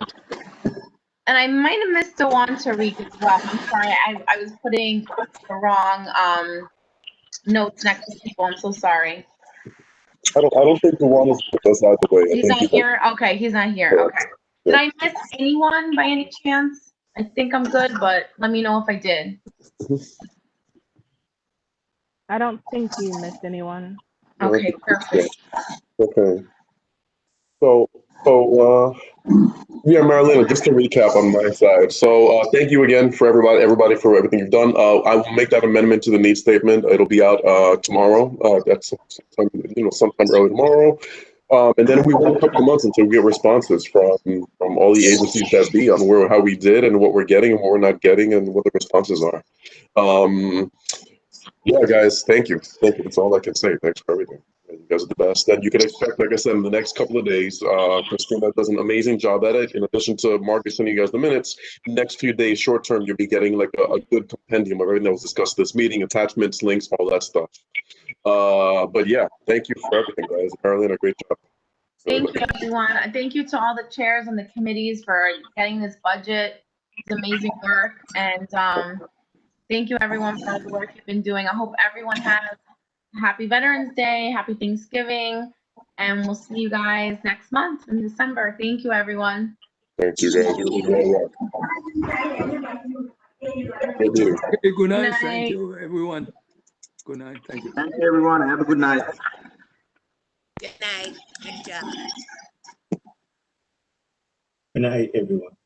And I might have missed Dewan Tariq as well. I'm sorry. I was putting the wrong notes next to people. I'm so sorry. I don't think the one is with us either way. I He's think not here? Okay, he's not here. Okay. Did I miss anyone by any chance? I think I'm good, but let me know if I did. I don't think you missed anyone. Okay, perfect. Okay. So, yeah, Marilyn, just to recap on my side. So, thank you again for everybody for everything you've done. I will make that amendment to the need statement. It'll be out tomorrow. That's sometime early tomorrow. And then we wait a couple of months until we get responses from all the agencies that be on how we did and what we're getting and what we're not getting and what the responses are. Yeah, guys, thank you. Thank you. That's all I can say. Thanks for everything. You guys are the best. And you can expect, like I said, in the next couple of days, Christina does an amazing job at it. In addition to Marcus sending you guys the minutes, next few days, short term, you'll be getting like a good compendium of everything that was discussed this meeting, attachments, links, all that stuff. But yeah, thank you for everything, guys. Caroline, a great job. Thank you, everyone. Thank you to all the chairs and the committees for getting this budget. It's amazing work. And thank you, everyone, for all the work you've been doing. I hope everyone has a happy Veterans Day, happy Thanksgiving, and we'll see you guys next month in December. Thank you, everyone. Thank you, guys. Okay, good night. Thank you, everyone. Good night. Thank you. Thank you, everyone. Have a good night. Good night. Good job. Good night, everyone.